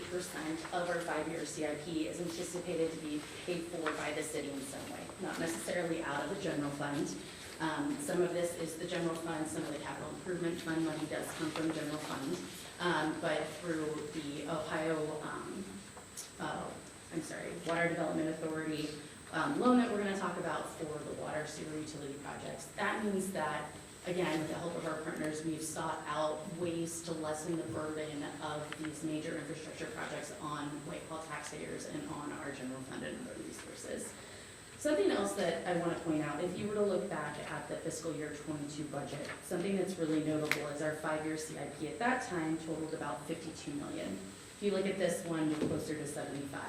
of our 5-year CIP is anticipated to be paid for by the city in some way, not necessarily out of the general fund. Some of this is the general fund, some of the capital improvement fund money does come from general fund, but through the Ohio, Water Development Authority loan that we're going to talk about for the water sewer utility projects. That means that, again, with the help of our partners, we've sought out ways to lessen the burden of these major infrastructure projects on Whitehall taxpayers and on our general fund and other resources. Something else that I want to point out, if you were to look back at the fiscal year 22 budget, something that's really notable is our 5-year CIP at that time totaled about $52 million. If you look at this one, you're closer to 75.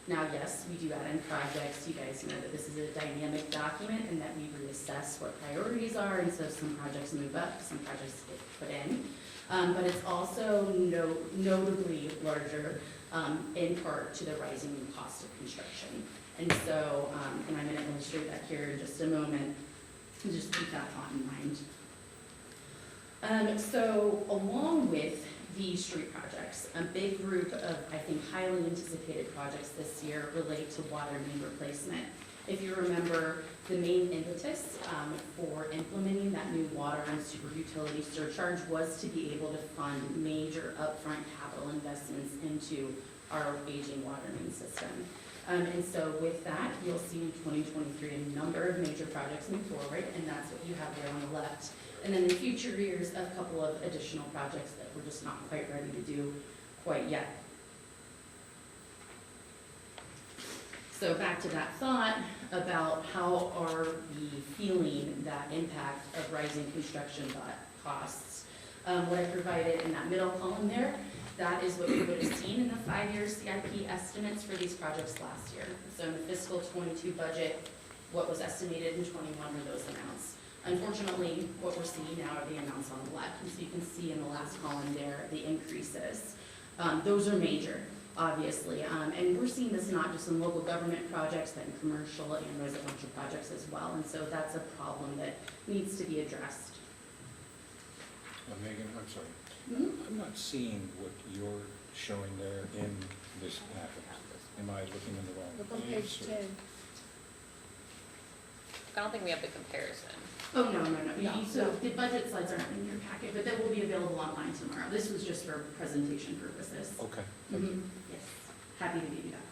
Now, yes, we do add in projects. You guys know that this is a dynamic document and that we reassess what priorities are, and so some projects move up, some projects get put in. But it's also notably larger in part to the rising cost of construction. And so, and I'm going to illustrate that here in just a moment, and just keep that thought in mind. So along with these street projects, a big group of, I think, highly anticipated projects this year relate to water main replacement. If you remember, the main impetus for implementing that new water and super utility surcharge was to be able to fund major upfront capital investments into our aging water main system. And so with that, you'll see in 2023 a number of major projects move forward, and that's what you have there on the left. And then in future years, a couple of additional projects that we're just not quite ready to do quite yet. So back to that thought about how are we feeling that impact of rising construction costs. What I provided in that middle column there, that is what you would have seen in the 5-year CIP estimates for these projects last year. So in the fiscal '22 budget, what was estimated in '21 were those amounts. Unfortunately, what we're seeing now are the amounts on the left. And so you can see in the last column there, the increases. Those are major, obviously. And we're seeing this not just in local government projects, but in commercial and residential projects as well. And so that's a problem that needs to be addressed. Megan, I'm sorry. Mhm. I'm not seeing what you're showing there in this packet. Am I looking in the wrong Look on page? page or- 10. I don't think we have the comparison. Oh, no. So the budget slides aren't in your packet, but they will be available online tomorrow. This was just for presentation purposes. Okay. Yes, happy to give you that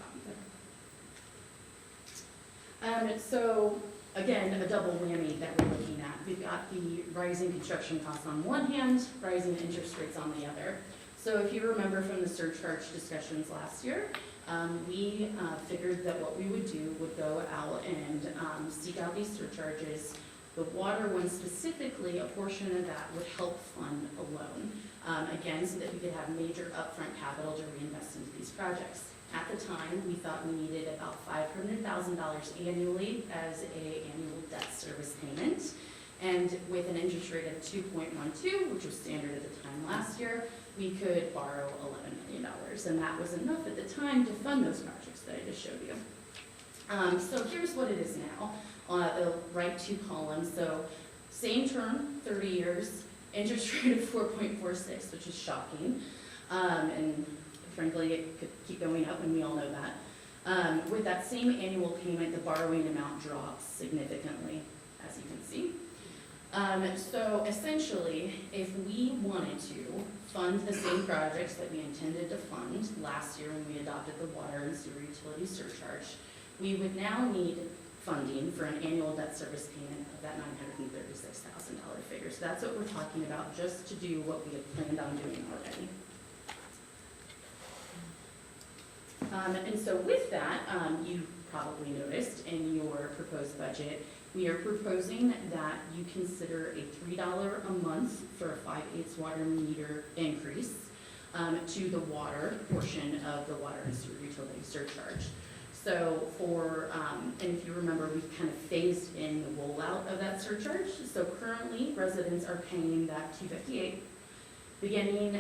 copy. So, again, a double whammy that we're looking at. We've got the rising construction costs on one hand, rising interest rates on the other. So if you remember from the surcharge discussions last year, we figured that what we would do would go out and seek out these surcharges. The water one specifically, a portion of that would help fund a loan, again, so that we could have major upfront capital to reinvest into these projects. At the time, we thought we needed about $500,000 annually as an annual debt service payment. And with an interest rate of 2.12, which was standard at the time last year, we could borrow $11 million. And that was enough at the time to fund those projects that I just showed you. So here's what it is now on the right two columns. So same term, 30 years, interest rate of 4.46, which is shocking. And frankly, it could keep going up, and we all know that. With that same annual payment, the borrowing amount drops significantly, as you can see. So essentially, if we wanted to fund the same projects that we intended to fund last year when we adopted the water and sewer utility surcharge, we would now need funding for an annual debt service payment of that $936,000 figure. So that's what we're talking about, just to do what we had planned on doing already. And so with that, you probably noticed in your proposed budget, we are proposing that you consider a $3 a month for a 5/8 water meter increase to the water portion of the water and sewer utility surcharge. So for, and if you remember, we kind of phased in the rollout of that surcharge. So currently, residents are paying that $258. Beginning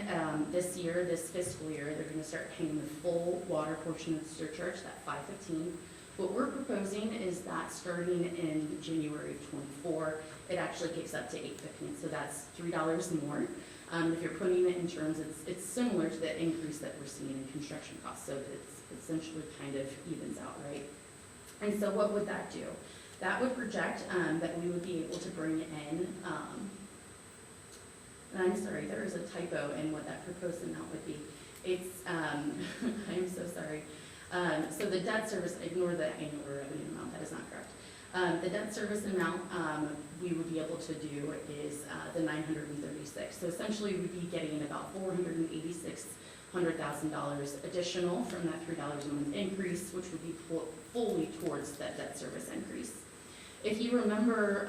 this year, this fiscal year, they're going to start paying the full water portion of the surcharge, that $515. What we're proposing is that starting in January of '24, it actually kicks up to $815. So that's $3 more. If you're putting it in terms, it's similar to the increase that we're seeing in construction costs. So it's essentially kind of evens out, right? And so what would that do? That would project that we would be able to bring in, and I'm sorry, there is a typo in what that proposed amount would be. It's, I'm so sorry. So the debt service, ignore the annual revenue amount, that is not correct. The debt service amount we would be able to do is the $936. So essentially we'd be getting about $486,000 additional from that $3 a month increase, which would be fully towards that debt service increase. If you remember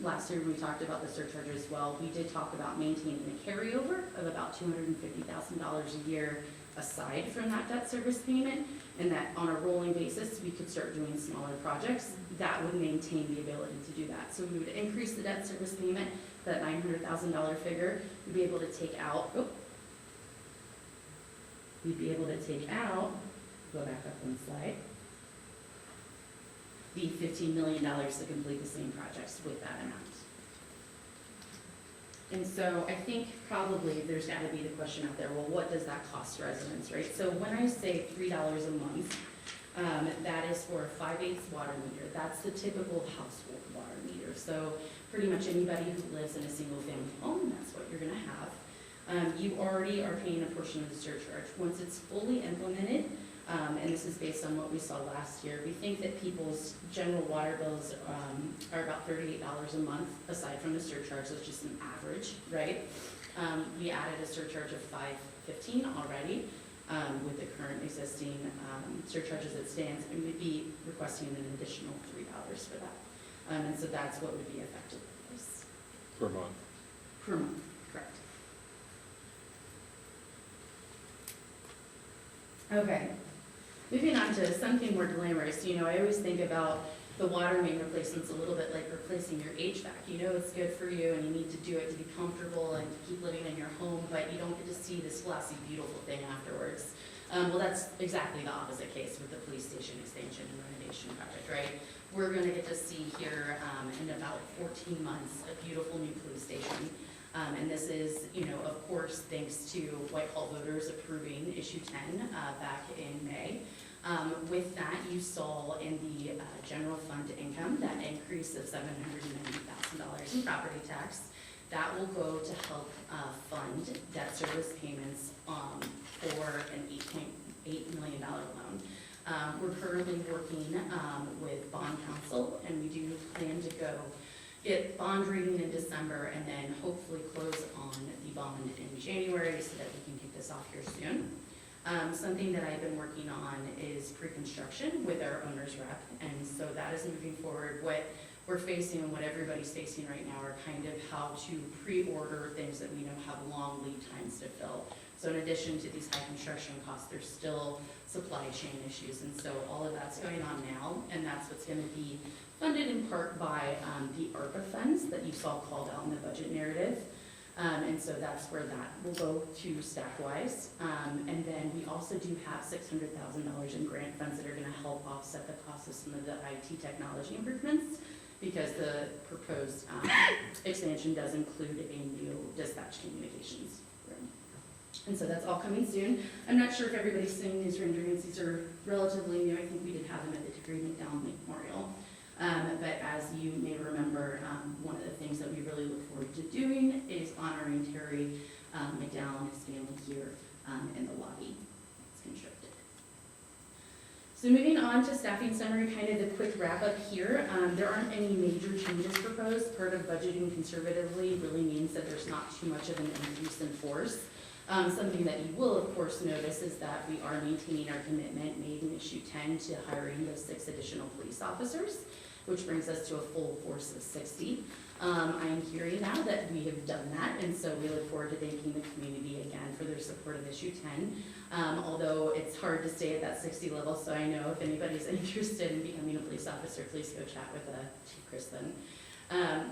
last year when we talked about the surcharge as well, we did talk about maintaining a carryover of about $250,000 a year aside from that debt service payment, and that on a rolling basis, we could start doing smaller projects that would maintain the ability to do that. So we would increase the debt service payment, that $900,000 figure, we'd be able to take out, go back up one slide, the $15 million to complete the same projects with that amount. And so I think probably there's got to be the question out there, well, what does that cost residents, right? So when I say $3 a month, that is for a 5/8 water meter. That's the typical household water meter. So pretty much anybody who lives in a single family home, that's what you're going to have. You already are paying a portion of the surcharge. Once it's fully implemented, and this is based on what we saw last year, we think that people's general water bills are about $38 a month, aside from the surcharge, so it's just an average, right? We added a surcharge of $515 already. with the current existing surcharges that stands, and we'd be requesting an additional $3 for that. And so that's what would be effective price Per month. per month, correct. Okay, moving on to something more glamorous. You know, I always think about the water main replacements a little bit like replacing your HVAC. You know it's good for you and you need to do it to be comfortable and to keep living in your home, but you don't get to see this glossy, beautiful thing afterwards. Well, that's exactly the opposite case with the police station expansion and renovation project, right? We're gonna get to see here in about 14 months a beautiful new police station. And this is, you know, of course, thanks to Whitehall voters approving issue 10 back in May. With that, you saw in the general fund income that increase of $790,000 in property tax. That will go to help fund debt service payments for an $8.8 million loan. We're currently working with bond counsel, and we do plan to go get bond reading in December and then hopefully close on the bond in January so that we can kick this off here soon. Something that I've been working on is pre-construction with our owner's rep, and so that is moving forward. What we're facing and what everybody's facing right now are kind of how to pre-order things that we know have long lead times to fill. So in addition to these high construction costs, there's still supply chain issues, and so all of that's going on now, and that's what's going to be funded in part by the ARPA funds that you saw called out in the budget narrative. And so that's where that will go to Stackwise. And then we also do have $600,000 in grant funds that are going to help offset the cost of some of the IT technology improvements, because the proposed expansion does include a new dispatch communications room. And so that's all coming soon. I'm not sure if everybody's seeing these renderings. These are relatively new. I think we did have them at the Degree McDowell Memorial. But as you may remember, one of the things that we really look forward to doing is honoring Terry McDowell and his family here in the lobby. It's constructed. So moving on to staffing summary, kind of the quick wrap up here. There aren't any major changes proposed. Part of budgeting conservatively really means that there's not too much of an increase in force. Something that you will, of course, notice is that we are maintaining our commitment made in issue 10 to hiring those 6 additional police officers, which brings us to a full force of 60. I am hearing now that we have done that, and so we look forward to thanking the community again for their support of issue 10. Although it's hard to stay at that 60 level, so I know if anybody's interested in becoming a police officer, please go chat with Chief Kristen.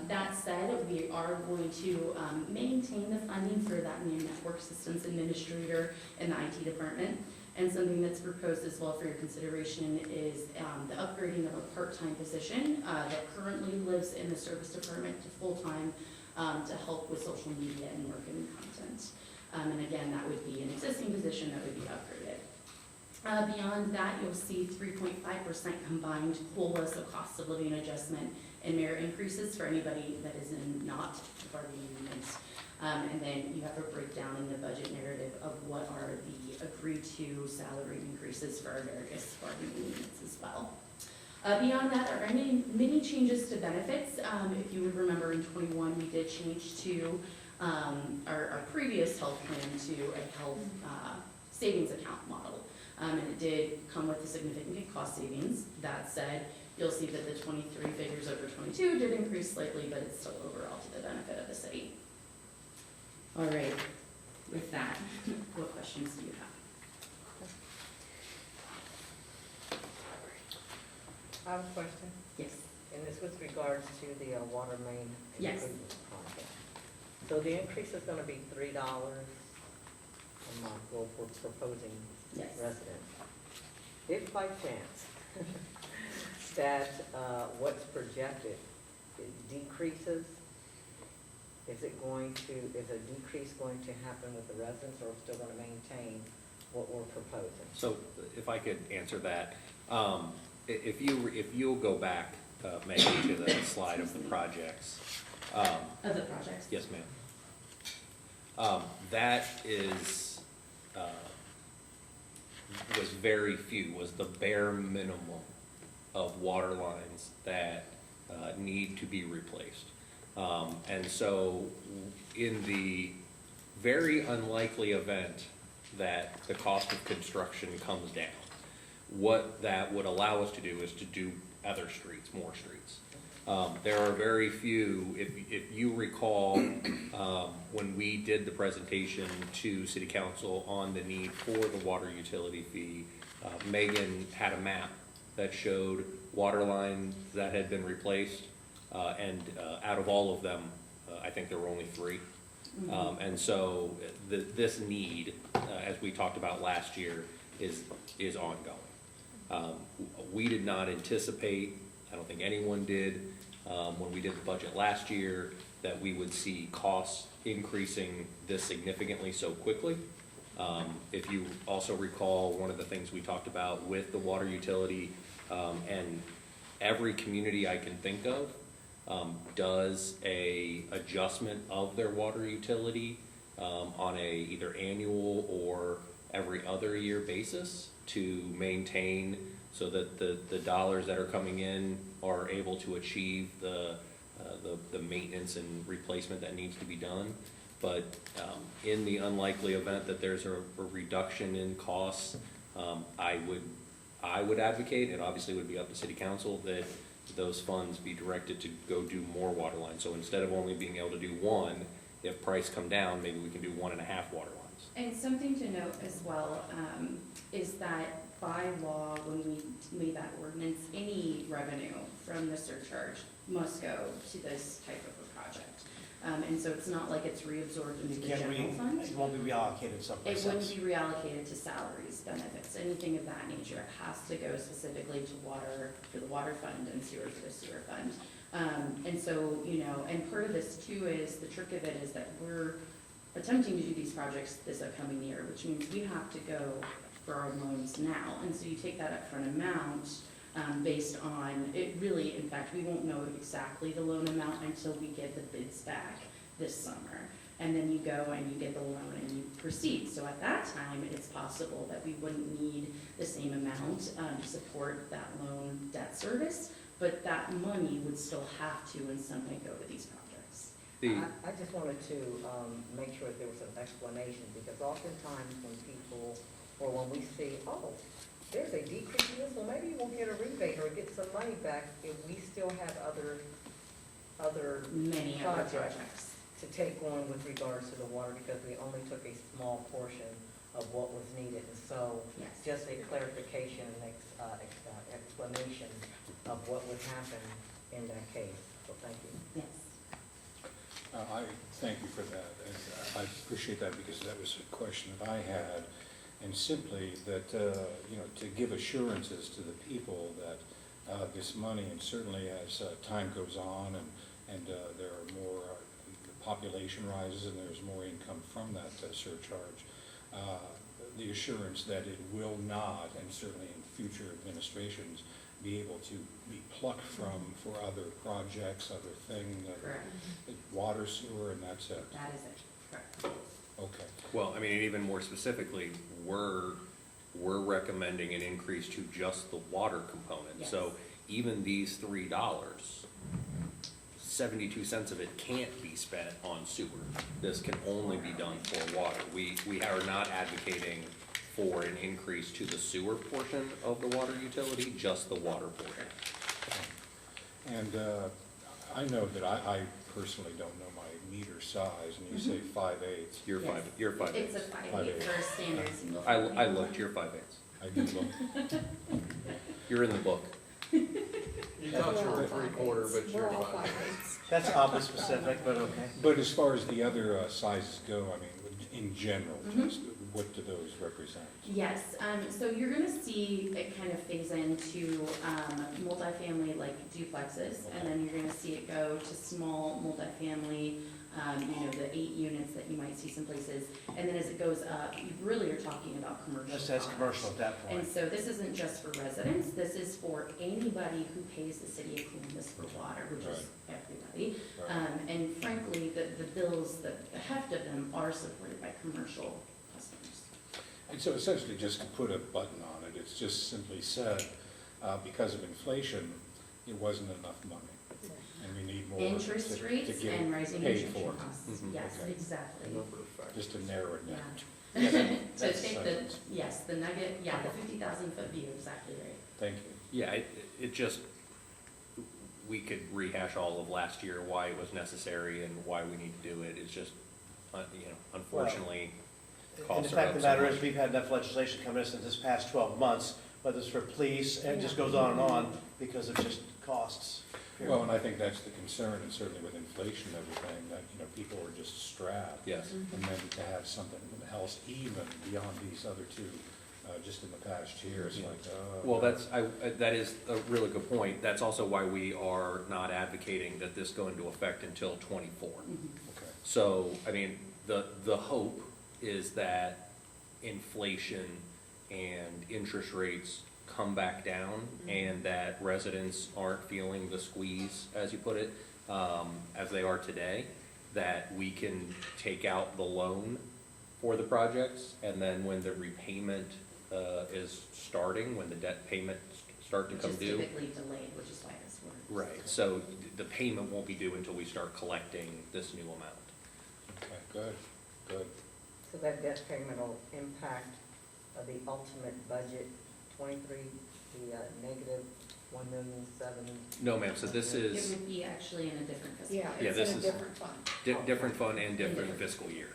That said, we are going to maintain the funding for that new network systems administrator in the IT department. And something that's proposed as well for your consideration is the upgrading of a part-time position that currently lives in the service department to full-time to help with social media and marketing content. And again, that would be an existing position that would be upgraded. Beyond that, you'll see 3.5% combined COLA, so cost of living adjustment, and merit increases for anybody that is in not the bargaining units. And then you have a breakdown in the budget narrative of what are the agreed to salary increases for our various bargaining units as well. Beyond that, are many changes to benefits. If you would remember in 21, we did change to our previous health plan to a health savings account model. And it did come with a significant cost savings. That said, you'll see that the 23 figures over 22 did increase slightly, but it's still overall to the benefit of the city. All right, with that, what questions do you have? I have a question, Yes. and it's with regards to the water main Yes. improvement project. So the increase is gonna be $3 a month, well, we're proposing Yes. residents. If by chance that what's projected it decreases, is a decrease going to happen with the residents, or still gonna maintain what we're proposing? So if I could answer that, if you'll go back, Megan, to the slide of the projects. Of the projects? Yes, ma'am. That is, was very few, was the bare minimum of water lines that need to be replaced. And so in the very unlikely event that the cost of construction comes down. What that would allow us to do is to do other streets, more streets. There are very few, if you recall, when we did the presentation to City Council on the need for the water utility fee, Megan had a map that showed water lines that had been replaced, and out of all of them, I think there were only 3. And so this need, as we talked about last year, is ongoing. We did not anticipate, I don't think anyone did, when we did the budget last year, that we would see costs increasing this significantly so quickly. If you also recall, one of the things we talked about with the water utility, and every community I can think of does a adjustment of their water utility on a either annual or every other year basis to maintain so that the dollars that are coming in are able to achieve the maintenance and replacement that needs to be done. But in the unlikely event that there's a reduction in costs, I would advocate, and obviously it would be up to City Council, that those funds be directed to go do more water lines. So instead of only being able to do 1, if price come down, maybe we can do 1.5 water lines. And something to note as well is that by law, when we made that ordinance, any revenue from the surcharge must go to this type of a project. And so it's not like it's reabsorbed into the general fund. It won't be reallocated someplace It wouldn't else. be reallocated to salaries, benefits, anything of that nature. It has to go specifically to water, for the water fund, and sewer for the sewer fund. And so, and part of this too is, the trick of it is that we're attempting to do these projects this upcoming year, which means we have to go for our loans now. And so you take that upfront amount based on, it really, in fact, we won't know exactly the loan amount until we get the bids back this summer. And then you go and you get the loan and you proceed. So at that time, it's possible that we wouldn't need the same amount to support that loan debt service, but that money would still have to in some way go to these projects. I just wanted to make sure that there was an explanation, because oftentimes when people, or when we see, oh, there's a decrease in this, well, maybe we'll get a rebate or get some money back if we still have other Many other projects projects. to take on with regards to the water, because we only took a small portion of what was needed. And so Yes. just a clarification and explanation of what would happen in that case. So thank you. Yes. I thank you for that, and I appreciate that, because that was a question that I had, and simply that, to give assurances to the people that this money, and certainly as time goes on and there are more, the population rises and there's more income from that surcharge, the assurance that it will not, and certainly in future administrations, be able to be plucked from for other projects, other things, Correct. water, sewer, and that's it. That is it. Correct. Okay. Well, I mean, even more specifically, we're recommending an increase to just the water component. Yes. So even these $3, 72 cents of it can't be spent on sewer. This can only be done for water. We are not advocating for an increase to the sewer portion of the water utility, just the water portion. And I know that I personally don't know my meter size, and you say 5/8. You're Yes. you're 5/8. It's a 5/8 for a standard single. I looked, you're 5/8. I do look. You're in the book. You thought you were 3/4, but We're you're all 5. 5/8. That's office specific, but okay. But as far as the other sizes go, I mean, in general, just what do those represent? Yes, so you're gonna see it kind of phase into multifamily like duplexes, and then you're gonna see it go to small multifamily, the 8 units that you might see some places. And then as it goes up, you really are talking about commercial. That's commercial at that And point. so this isn't just for residents, this is for anybody who pays the city of Columbus for water, which is everybody. Right. And frankly, the bills, the heft of them are supported by commercial customers. And so essentially, just to put a button on it, it's just simply said, because of inflation, it wasn't enough money, and we need more Interest to rates get and rising paid construction for. costs, Mhm. yes, Okay. exactly. Number of factors. Just to narrow it Yeah. down. Yeah, To that's- take the, yes, the nugget, yeah, the 50,000-foot view, exactly right. Thank you. Yeah, it just, we could rehash all of last year, why it was necessary and why we need to do it. It's just, unfortunately, And costs the are fact up of so the matter much. is, we've had enough legislation coming in this past 12 months, whether it's for police, and it just goes on and on because of just costs. Well, and I think that's the concern, and certainly with inflation and everything, that, people are just strapped. Yes. And then to have something else even beyond these other two, just in the past year, it's Yeah. like, Well, that is a really good point. That's also why we are not advocating that this go into effect until '24. Okay. So, I mean, the hope is that inflation and interest rates come back down and that residents aren't feeling the squeeze, as you put it, as they are today, that we can take out the loan for the projects, and then when the repayment is starting, when the debt payments start to come due. Which is typically delayed, which is why this works. Right, so the payment won't be due until we start collecting this new amount. Okay, good, good. So that debt payment will impact the ultimate budget, 23, the negative 1,000,007. No, ma'am, so this It is would be actually in a different fiscal Yeah, year. Yeah, it's this in a is- different fund. different fund and different fiscal year.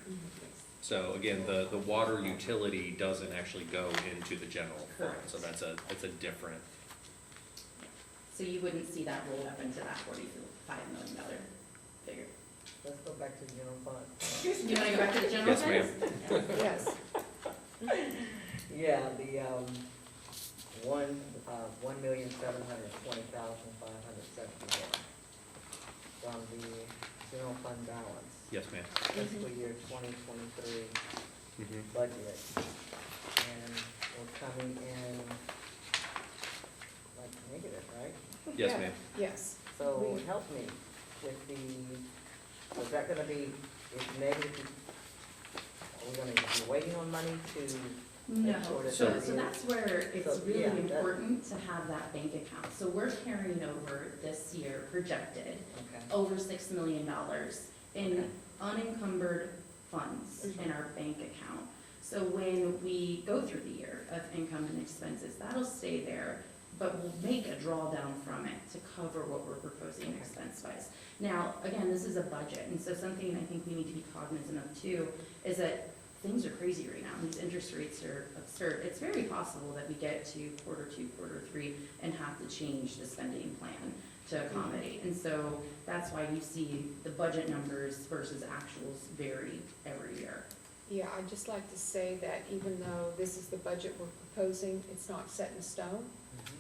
So again, the water utility doesn't actually go into the general fund, so that's a different. So you wouldn't see that roll up into that $45 million figure. Let's go back to the general fund. You want to go back to the general Yes, fund? ma'am. Yes, Yeah, the, 1,720,571 from the general fund balance, Yes, ma'am. fiscal year 2023 Mhm. budget. And we're coming in like negative, right? Yes, Yeah. ma'am. yes. So We- help me with is that gonna be, is negative, are we gonna be waiting on money to? No, make sure that so that is- that's where it's So, really yeah, that- important to have that bank account. So we're carrying over this year projected Okay. over $6 million Okay. in unencumbered funds in our bank account. So when we go through the year of income and expenses, that'll stay there, but we'll make a drawdown from it to cover what we're proposing expense-wise. Now, again, this is a budget, and so something I think we need to be cognizant of too is that things are crazy right now. These interest rates are absurd. It's very possible that we get to quarter 2, quarter 3, and have to change the spending plan to accommodate. And so that's why you see the budget numbers versus actuals vary every year. Yeah, I'd just like to say that even though this is the budget we're proposing, it's not set in stone.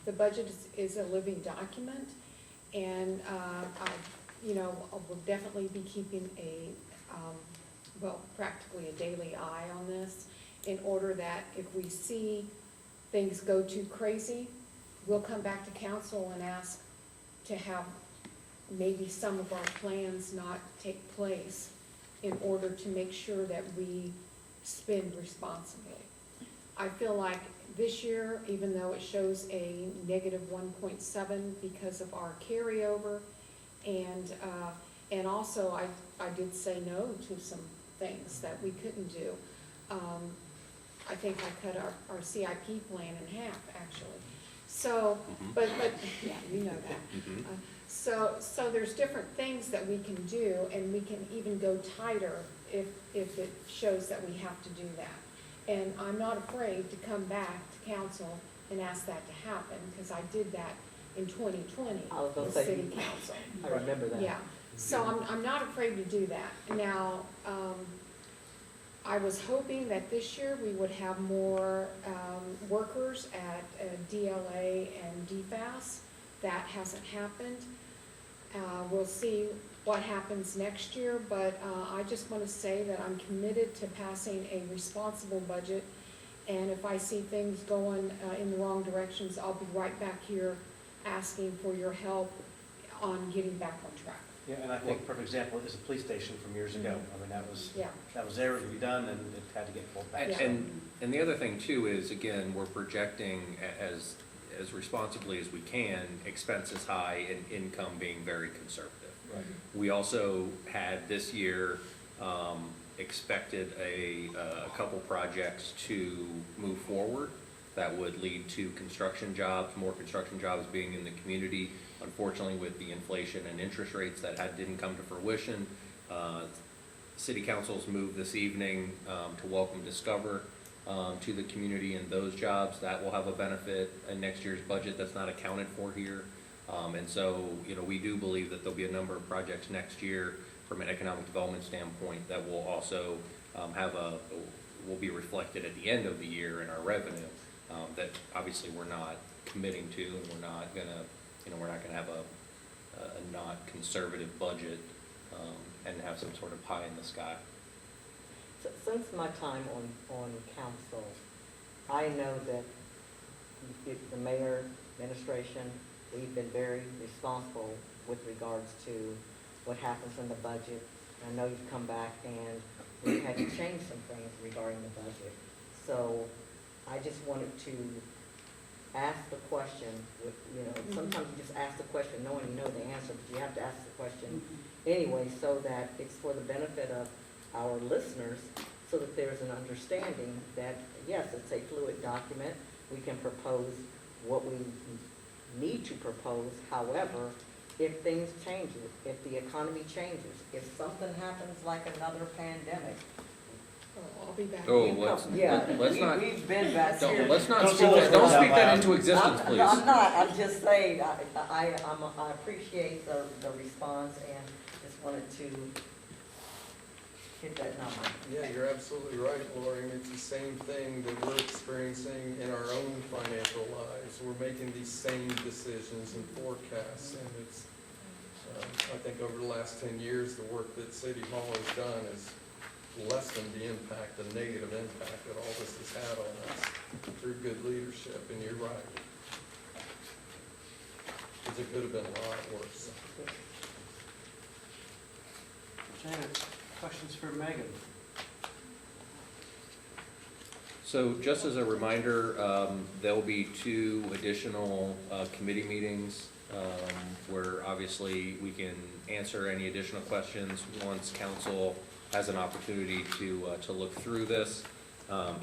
The budget is a living document, and I will definitely be keeping practically a daily eye on this, in order that if we see things go too crazy, we'll come back to council and ask to have maybe some of our plans not take place in order to make sure that we spend responsibly. I feel like this year, even though it shows a negative 1.7 because of our carryover, and also I did say no to some things that we couldn't do. I think I cut our CIP plan in half, actually. So, but, yeah, you know that. Mhm. So there's different things that we can do, and we can even go tighter if it shows that we have to do that. And I'm not afraid to come back to council and ask that to happen, because I did that in 2020 I was gonna with say, city council. I remember that. Yeah, so I'm not afraid to do that. Now, I was hoping that this year we would have more workers at DLA and DFAS. That hasn't happened. We'll see what happens next year, but I just want to say that I'm committed to passing a responsible budget, and if I see things going in the wrong directions, I'll be right back here asking for your help on getting back on track. Yeah, and I think a perfect example is the police station from years ago. I mean, Yeah. that was there to be done, and it had to get pulled back. Yeah. And the other thing too is, again, we're projecting as responsibly as we can, expenses high and income being very conservative. Right. We also had this year, expected a couple projects to move forward that would lead to construction jobs, more construction jobs being in the community. Unfortunately, with the inflation and interest rates that didn't come to fruition, City Council's moved this evening to welcome Discover to the community and those jobs. That will have a benefit in next year's budget that's not accounted for here. And so, we do believe that there'll be a number of projects next year from an economic development standpoint that will also will be reflected at the end of the year in our revenue that obviously we're not committing to, and we're not gonna have a not conservative budget and have some sort of pie in the sky. Since my time on council, I know that the mayor, administration, we've been very responsible with regards to what happens in the budget. I know you've come back and we've had to change some things regarding the budget. So I just wanted to ask the question with, sometimes you just ask the question knowing you know the answer, but you have to ask the question anyway, so that it's for the benefit of our listeners, so that there's an understanding that, yes, it's a fluid document. We can propose what we need to propose. However, if things change, if the economy changes, if something happens like another pandemic. I'll be back. Oh, We've been back here. Let's not Don't speak say that, those don't out speak that loud. into existence, please. I'm not, I'm just saying, I appreciate the response and just wanted to hit that number. Yeah, you're absolutely right, Lori, and it's the same thing that we're experiencing in our own financial lives. We're making these same decisions and forecasts, and it's, I think over the last 10 years, the work that City Hall has done has lessened the impact, the negative impact that all this has had on us through good leadership, and you're right. Because it could have been a lot worse. Janet, questions for Megan? So just as a reminder, there will be 2 additional committee meetings where obviously we can answer any additional questions once council has an opportunity to look through this.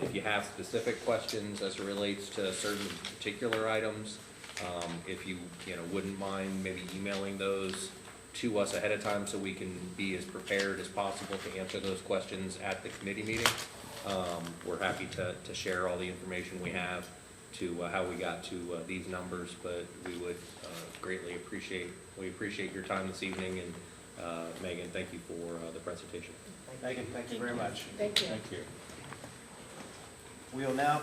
If you have specific questions as it relates to certain particular items, if you wouldn't mind maybe emailing those to us ahead of time so we can be as prepared as possible to answer those questions at the committee meeting. We're happy to share all the information we have to how we got to these numbers, but we would greatly appreciate your time this evening, and Megan, thank you for the presentation. Megan, thank you very much. Thank you. Thank you. We will now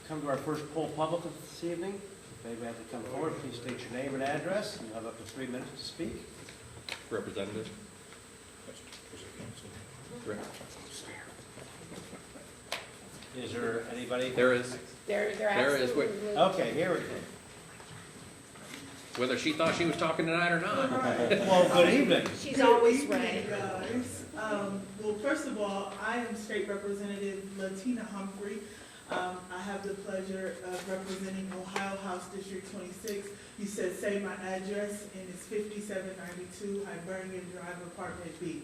come to our first poll public this evening. If anybody has to come forward, please state your name and address. You have up to 3 minutes to speak. Representative? Rick? Is there anybody? There is. They're There is. absolutely. Okay, here we go. Whether she thought she was talking tonight or not. Well, good evening. She's always ready. Good evening, guys. Well, first of all, I am State Representative Latina Humphrey. I have the pleasure of representing Ohio House District 26. You said say my address, and it's 5792 Hibernian Drive, Apartment B.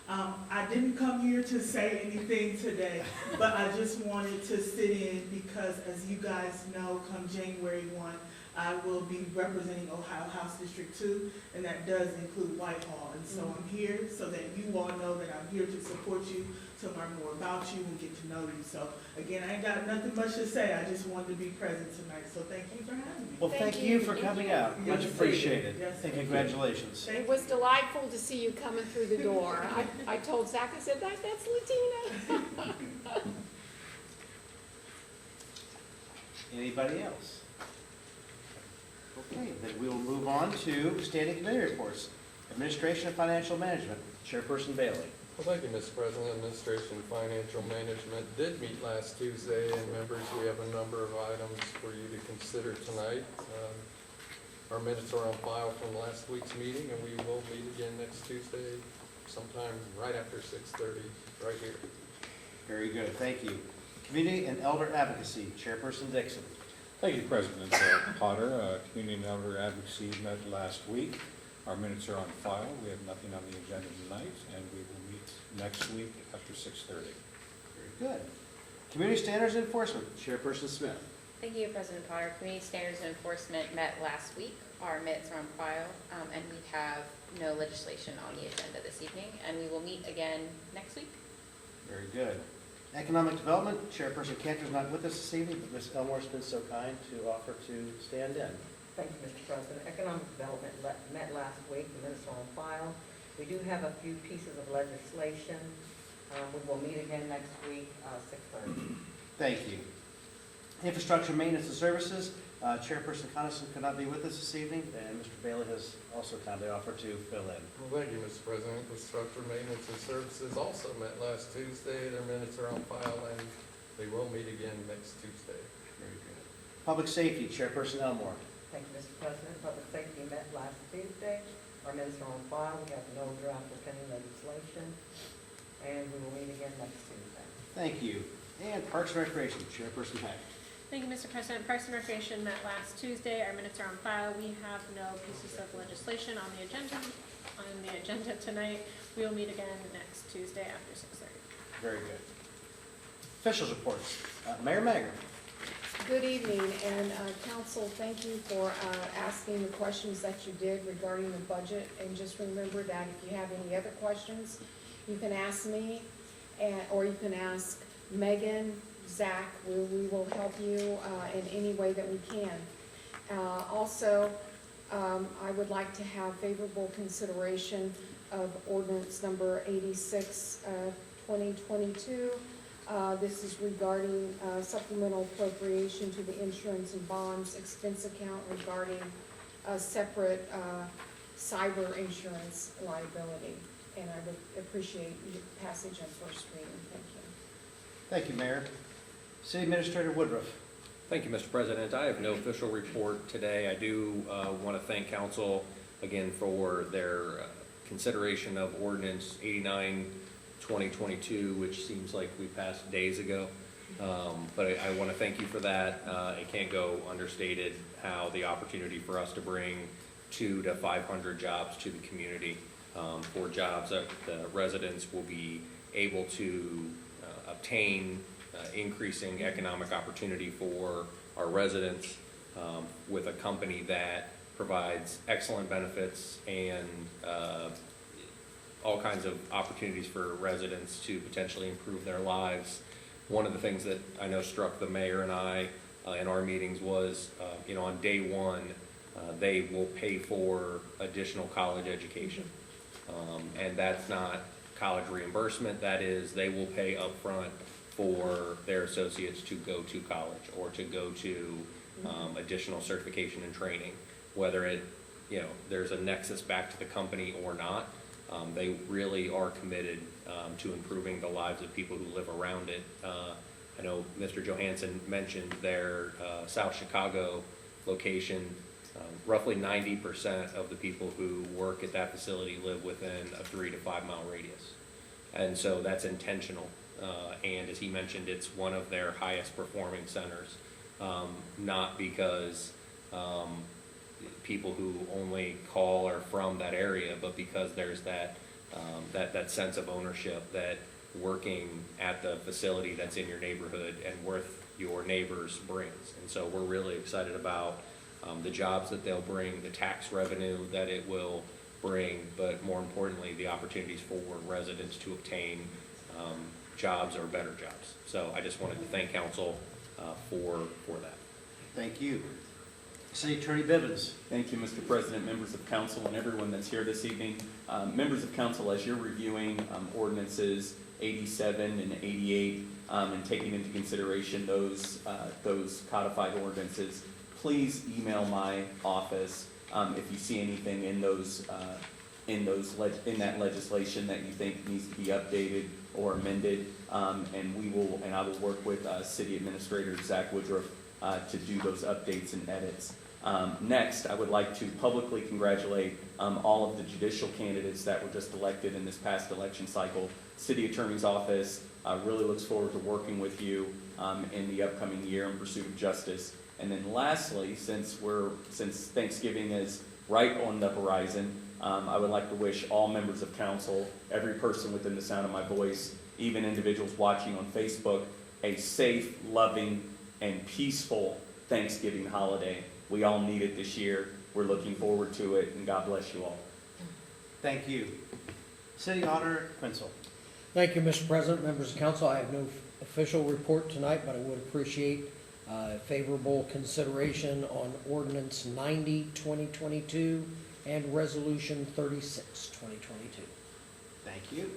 I didn't come here to say anything today, but I just wanted to sit in because, as you guys know, come January 1, I will be representing Ohio House District 2, and that does include Whitehall. And so I'm here so that you all know that I'm here to support you, to learn more about you, and get to know you. So again, I ain't got nothing much to say. I just wanted to be present tonight. So thank you for having me. Well, thank you for coming out. Good Much to see you. appreciated. Yes, And thank you. congratulations. It was delightful to see you coming through the door. I told Zach, I said, that's Latina. Anybody else? Okay, then we will move on to standing committee reports. Administration and Financial Management, Chairperson Bailey. Well, thank you, Mr. President. Administration and Financial Management did meet last Tuesday, and members, we have a number of items for you to consider tonight. Our minutes are on file from last week's meeting, and we will meet again next Tuesday sometime right after 6:30, right here. Very good, thank you. Community and Elder Advocacy, Chairperson Dixon. Thank you, President Potter. Community and Elder Advocacy met last week. Our minutes are on file. We have nothing on the agenda tonight, and we will meet next week after 6:30. Very good. Community Standards Enforcement, Chairperson Smith. Thank you, President Potter. Community Standards and Enforcement met last week. Our minutes are on file, and we have no legislation on the agenda this evening, and we will meet again next week. Very good. Economic Development, Chairperson Cantor's not with us this evening, but Ms. Elmore's been so kind to offer to stand in. Thank you, Mr. President. Economic Development met last week, the minutes are on file. We do have a few pieces of legislation. We will meet again next week, 6:30. Thank you. Infrastructure Maintenance and Services, Chairperson Coniston could not be with us this evening, and Mr. Bailey has also kindly offered to fill in. Well, thank you, Mr. President. Infrastructure Maintenance and Services also met last Tuesday. Their minutes are on file, and they will meet again next Tuesday. Very good. Public Safety, Chairperson Elmore. Thank you, Mr. President. Public Safety met last Tuesday. Our minutes are on file. We have no draft or pending legislation, and we will meet again next Tuesday. Thank you. And Parks and Recreation, Chairperson Heck. Thank you, Mr. President. Parks and Recreation met last Tuesday. Our minutes are on file. We have no pieces of legislation on the agenda tonight. We will meet again next Tuesday after 6:30. Very good. Officials reports. Mayor Magrum. Good evening, and council, thank you for asking the questions that you did regarding the budget. And just remember that if you have any other questions, you can ask me, or you can ask Megan, Zach. We will help you in any way that we can. Also, I would like to have favorable consideration of ordinance number 86, 2022. This is regarding supplemental appropriation to the insurance and bonds expense account regarding a separate cyber insurance liability. And I would appreciate your passage on first reading. Thank you. Thank you, Mayor. City Administrator Woodruff. Thank you, Mr. President. I have no official report today. I do want to thank council again for their consideration of ordinance 89, 2022, which seems like we passed days ago. But I want to thank you for that. It can't go understated how the opportunity for us to bring 200 to 500 jobs to the community, for jobs that the residents will be able to obtain, increasing economic opportunity for our residents, with a company that provides excellent benefits and all kinds of opportunities for residents to potentially improve their lives. One of the things that I know struck the mayor and I in our meetings was, on day one, they will pay for additional college education. And that's not college reimbursement. That is, they will pay upfront for their associates to go to college or to go to additional certification and training, whether it, there's a nexus back to the company or not. They really are committed to improving the lives of people who live around it. I know Mr. Johansson mentioned their South Chicago location. Roughly 90% of the people who work at that facility live within a 3 to 5 mile radius. And so that's intentional. And as he mentioned, it's one of their highest performing centers, not because people who only call are from that area, but because there's that sense of ownership that working at the facility that's in your neighborhood and with your neighbors brings. And so we're really excited about the jobs that they'll bring, the tax revenue that it will bring, but more importantly, the opportunities for residents to obtain jobs or better jobs. So I just wanted to thank council for that. Thank you. City Attorney Bibbins. Thank you, Mr. President, members of council, and everyone that's here this evening. Members of council, as you're reviewing ordinances 87 and 88 and taking into consideration those codified ordinances, please email my office if you see anything in that legislation that you think needs to be updated or amended, and I will work with City Administrator Zach Woodruff to do those updates and edits. Next, I would like to publicly congratulate all of the judicial candidates that were just elected in this past election cycle. City Attorney's Office really looks forward to working with you in the upcoming year in pursuit of justice. And then lastly, since Thanksgiving is right on the horizon, I would like to wish all members of council, every person within the sound of my voice, even individuals watching on Facebook, a safe, loving, and peaceful Thanksgiving holiday. We all need it this year. We're looking forward to it, and God bless you all. Thank you. City Auditor Quinzel. Thank you, Mr. President, members of council. I have no official report tonight, but I would appreciate favorable consideration on ordinance 90, 2022, and resolution 36, 2022. Thank you.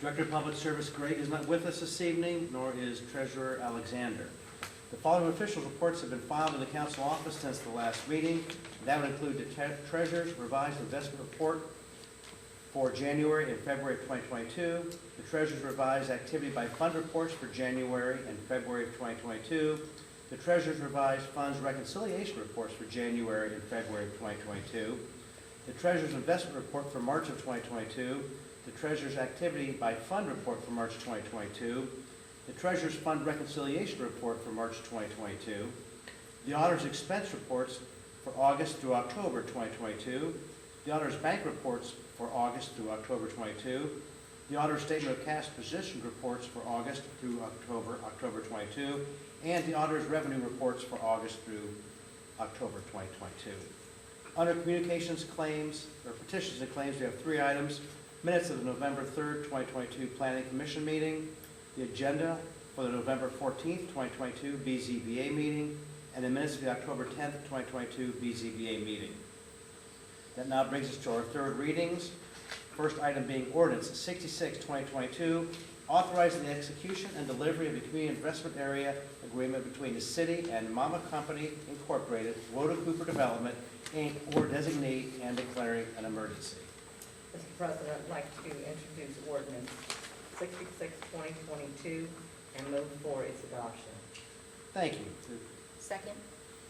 Director of Public Service Greg is not with us this evening, nor is Treasurer Alexander. The following official reports have been filed in the council office since the last meeting. That would include the Treasurer's revised investment report for January and February of 2022, the Treasurer's revised activity by fund reports for January and February of 2022, the Treasurer's revised funds reconciliation reports for January and February of 2022, the Treasurer's investment report for March of 2022, the Treasurer's activity by fund report for March 2022, the Treasurer's fund reconciliation report for March 2022, the Auditor's expense reports for August through October 2022, the Auditor's bank reports for August through October 22, the Auditor's statement of cash position reports for August through October 22, and the Auditor's revenue reports for August through October 2022. Under communications claims, or petitions and claims, we have 3 items. Minutes of the November 3rd, 2022 Planning Commission meeting, the agenda for the November 14th, 2022 BZBA meeting, and the minutes of the October 10th, 2022 BZBA meeting. That now brings us to our 3rd readings. First item being ordinance 66, 2022, authorizing the execution and delivery of a community investment area agreement between the city and Mama Company Incorporated, Woda Cooper Development, Inc., or designate and declaring an emergency. Mr. President, I'd like to introduce ordinance 66, 2022, and move for its adoption. Thank you. Second?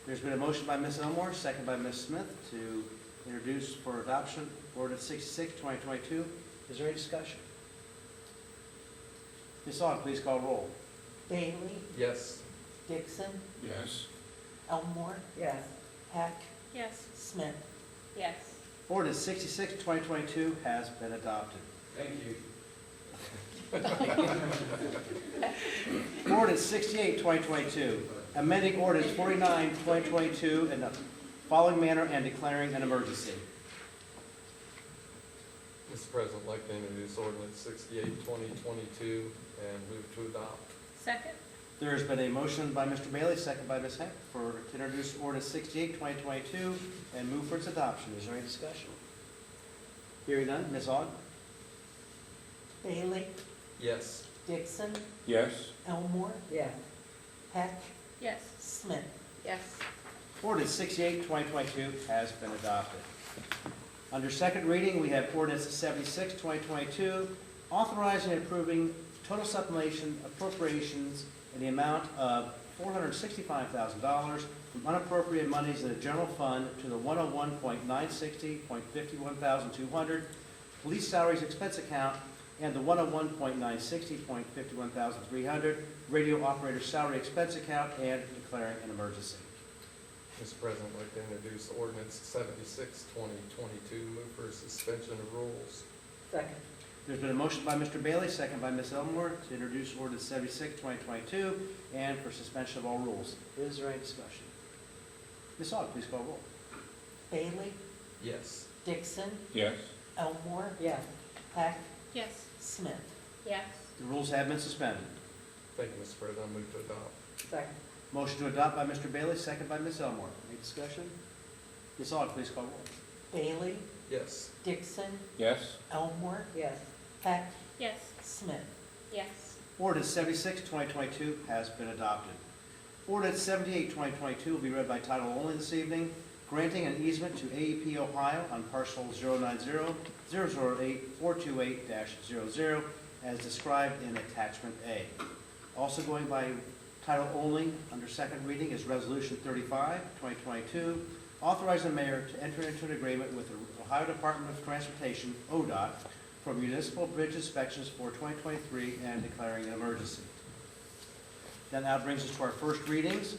There's been a motion by Ms. Elmore, second by Ms. Smith, to introduce for adoption ordinance 66, 2022. Is there any discussion? Ms. Aug, please call roll. Bailey? Yes. Dixon? Yes. Elmore? Yes. Heck? Yes. Smith? Yes. Ordinance 66, 2022 has been adopted. Thank you. Ordinance 68, 2022, amending ordinance 49, 2022 in the following manner and declaring an emergency. Mr. President, I'd like to introduce ordinance 68, 2022, and move to adopt. Second? There's been a motion by Mr. Bailey, second by Ms. Heck, to introduce ordinance 68, 2022 and move for its adoption. Is there any discussion? Hearing none, Ms. Aug? Bailey? Yes. Dixon? Yes. Elmore? Yes. Heck? Yes. Smith? Yes. Ordinance 68, 2022 has been adopted. Under second reading, we have ordinance 76, 2022, authorizing and approving total supplementation appropriations in the amount of $465,000 from unappropriated monies in the general fund to the 101.960.51,200 police salaries expense account and the 101.960.51,300 radio operator salary expense account and declaring an emergency. Mr. President, I'd like to introduce ordinance 76, 2022, move for suspension of rules. Second. There's been a motion by Mr. Bailey, second by Ms. Elmore, to introduce ordinance 76, 2022, and for suspension of all rules. Is there any discussion? Ms. Aug, please call roll. Bailey? Yes. Dixon? Yes. Elmore? Yes. Heck? Yes. Smith? Yes. The rules have been suspended. Thank you, Mr. President. I'll move to adopt. Second. Motion to adopt by Mr. Bailey, second by Ms. Elmore. Any discussion? Ms. Aug, please call roll. Bailey? Yes. Dixon? Yes. Elmore? Yes. Heck? Yes. Smith? Yes. Ordinance 76, 2022 has been adopted. Ordinance 78, 2022 will be read by title only this evening, granting an easement to AEP Ohio on parcel 090-008-428-00 as described in attachment A. Also going by title only under second reading is Resolution 35, 2022, authorizing the mayor to enter into an agreement with the Ohio Department of Transportation, ODOT, for municipal bridge inspections for 2023 and declaring an emergency. That now brings us to our first readings.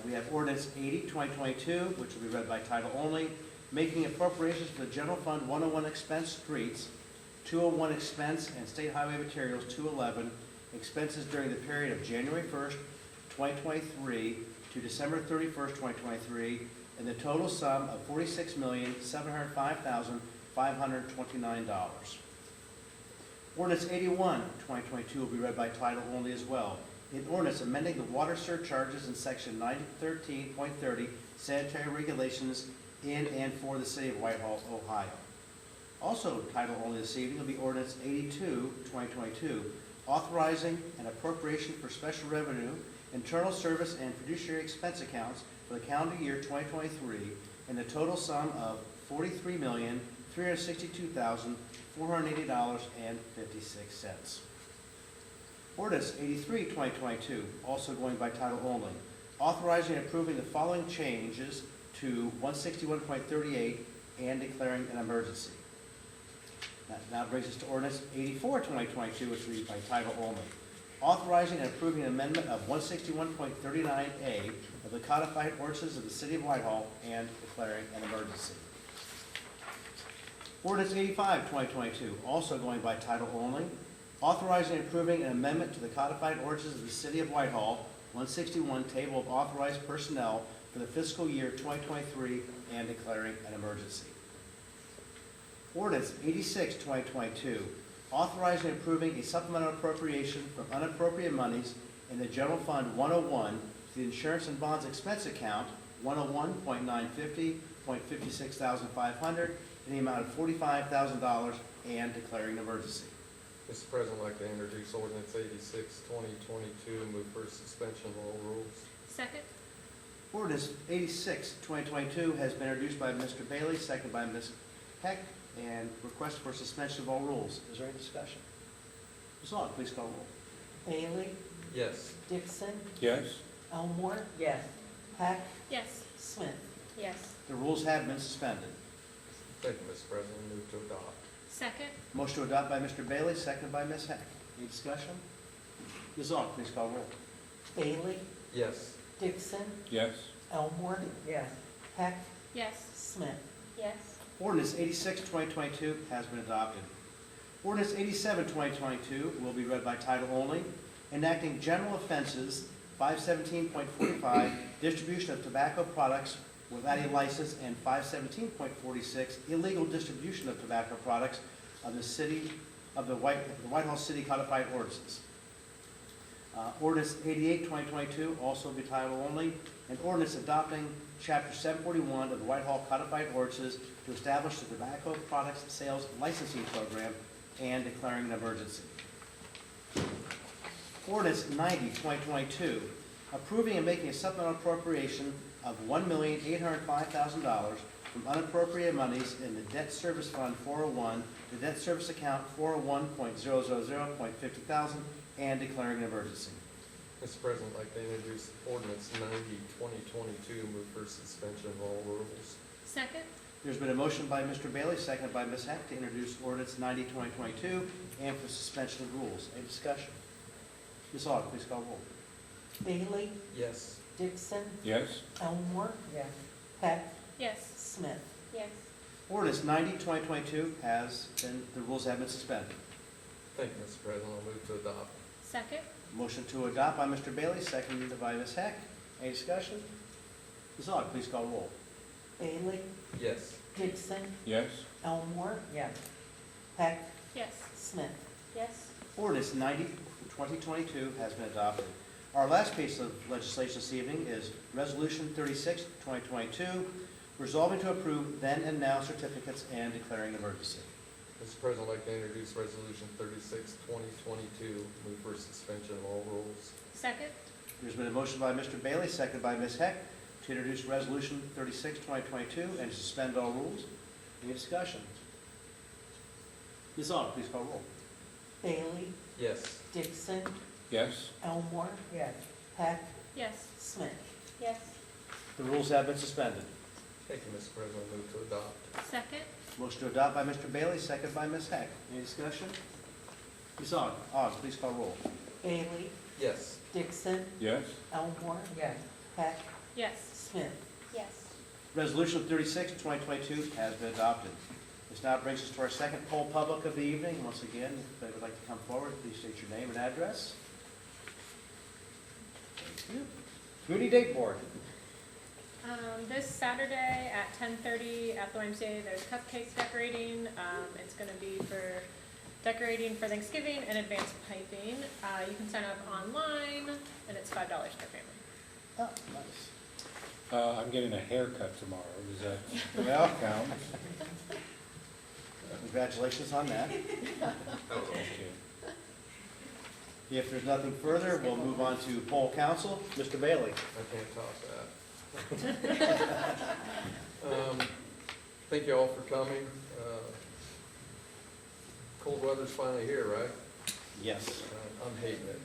We have ordinance 80, 2022, which will be read by title only, making appropriations for the General Fund 101 expense streets, 201 expense and State Highway Materials 211 expenses during the period of January 1st, 2023 to December 31st, 2023, in the total sum of $46,705,529. Ordinance 81, 2022 will be read by title only as well. An ordinance amending the water surcharges in section 913.30 sanitary regulations in and for the city of Whitehall, Ohio. Also title only this evening will be ordinance 82, 2022, authorizing an appropriation for special revenue, internal service and fiduciary expense accounts for the calendar year 2023 in the total sum of $43,362,480.56. Ordinance 83, 2022, also going by title only, authorizing and approving the following changes to 161.38 and declaring an emergency. That now brings us to ordinance 84, 2022, which reads by title only, authorizing and approving an amendment of 161.39A of the codified ordinances of the city of Whitehall and declaring an emergency. Ordinance 85, 2022, also going by title only, authorizing and approving an amendment to the codified ordinances of the city of Whitehall, 161, table of authorized personnel for the fiscal year 2023 and declaring an emergency. Ordinance 86, 2022, authorizing and approving a supplemental appropriation from unappropriated monies in the General Fund 101 to the Insurance and Bonds Expense Account 101.950.56,500 in the amount of $45,000 and declaring an emergency. Mr. President, I'd like to introduce ordinance 86, 2022, move for suspension of all rules. Second? Ordinance 86, 2022 has been introduced by Mr. Bailey, seconded by Ms. Heck, and request for suspension of all rules. Is there any discussion? Ms. Aug, please call roll. Bailey? Yes. Dixon? Yes. Elmore? Yes. Heck? Yes. Smith? Yes. The rules have been suspended. Thank you, Mr. President. Move to adopt. Second? Motion to adopt by Mr. Bailey, seconded by Ms. Heck. Any discussion? Ms. Aug, please call roll. Bailey? Yes. Dixon? Yes. Elmore? Yes. Heck? Yes. Smith? Yes. Ordinance 86, 2022 has been adopted. Ordinance 87, 2022 will be read by title only, enacting general offenses 517.45, distribution of tobacco products without a license, and 517.46, illegal distribution of tobacco products of the Whitehall City Codified Ordinances. Ordinance 88, 2022, also be title only, an ordinance adopting Chapter 741 of the Whitehall Codified Ordinances to establish the tobacco products sales licensing program and declaring an emergency. Ordinance 90, 2022, approving and making a supplemental appropriation of $1,805,000 from unappropriated monies in the Debt Service Fund 401 to Debt Service Account 401.000.50,000 and declaring an emergency. Mr. President, I'd like to introduce ordinance 90, 2022, move for suspension of all rules. Second? There's been a motion by Mr. Bailey, seconded by Ms. Heck, to introduce ordinance 90, 2022 and for suspension of rules. Any discussion? Ms. Aug, please call roll. Bailey? Yes. Dixon? Yes. Elmore? Yes. Heck? Yes. Smith? Yes. Ordinance 90, 2022 the rules have been suspended. Thank you, Mr. President. I'll move to adopt. Second? Motion to adopt by Mr. Bailey, seconded by Ms. Heck. Any discussion? Ms. Aug, please call roll. Bailey? Yes. Dixon? Yes. Elmore? Yes. Heck? Yes. Smith? Yes. Ordinance 90, 2022 has been adopted. Our last piece of legislation this evening is Resolution 36, 2022, resolving to approve then and now certificates and declaring an emergency. Mr. President, I'd like to introduce resolution 36, 2022, move for suspension of all rules. Second? There's been a motion by Mr. Bailey, seconded by Ms. Heck, to introduce Resolution 36, 2022 and suspend all rules. Any discussion? Ms. Aug, please call roll. Bailey? Yes. Dixon? Yes. Elmore? Yes. Heck? Yes. Smith? Yes. The rules have been suspended. Thank you, Mr. President. Move to adopt. Second? Motion to adopt by Mr. Bailey, seconded by Ms. Heck. Any discussion? Ms. Aug, please call roll. Bailey? Yes. Dixon? Yes. Elmore? Yes. Heck? Yes. Smith? Yes. Resolution 36, 2022 has been adopted. This now brings us to our second poll public of the evening. Once again, if they would like to come forward, please state your name and address. Thank you. Community Date Board. This Saturday at 10:30 at the YMCA, there's cupcakes decorating. It's going to be for decorating for Thanksgiving and advanced piping. You can sign up online, and it's $5 per family. Oh, nice. I'm getting a haircut tomorrow. Does that Well, count? congratulations on that. Thank you. If there's nothing further, we'll move on to poll council. Mr. Bailey. I can't top that. Thank you all for coming. Cold weather's finally here, right? Yes. I'm hating it.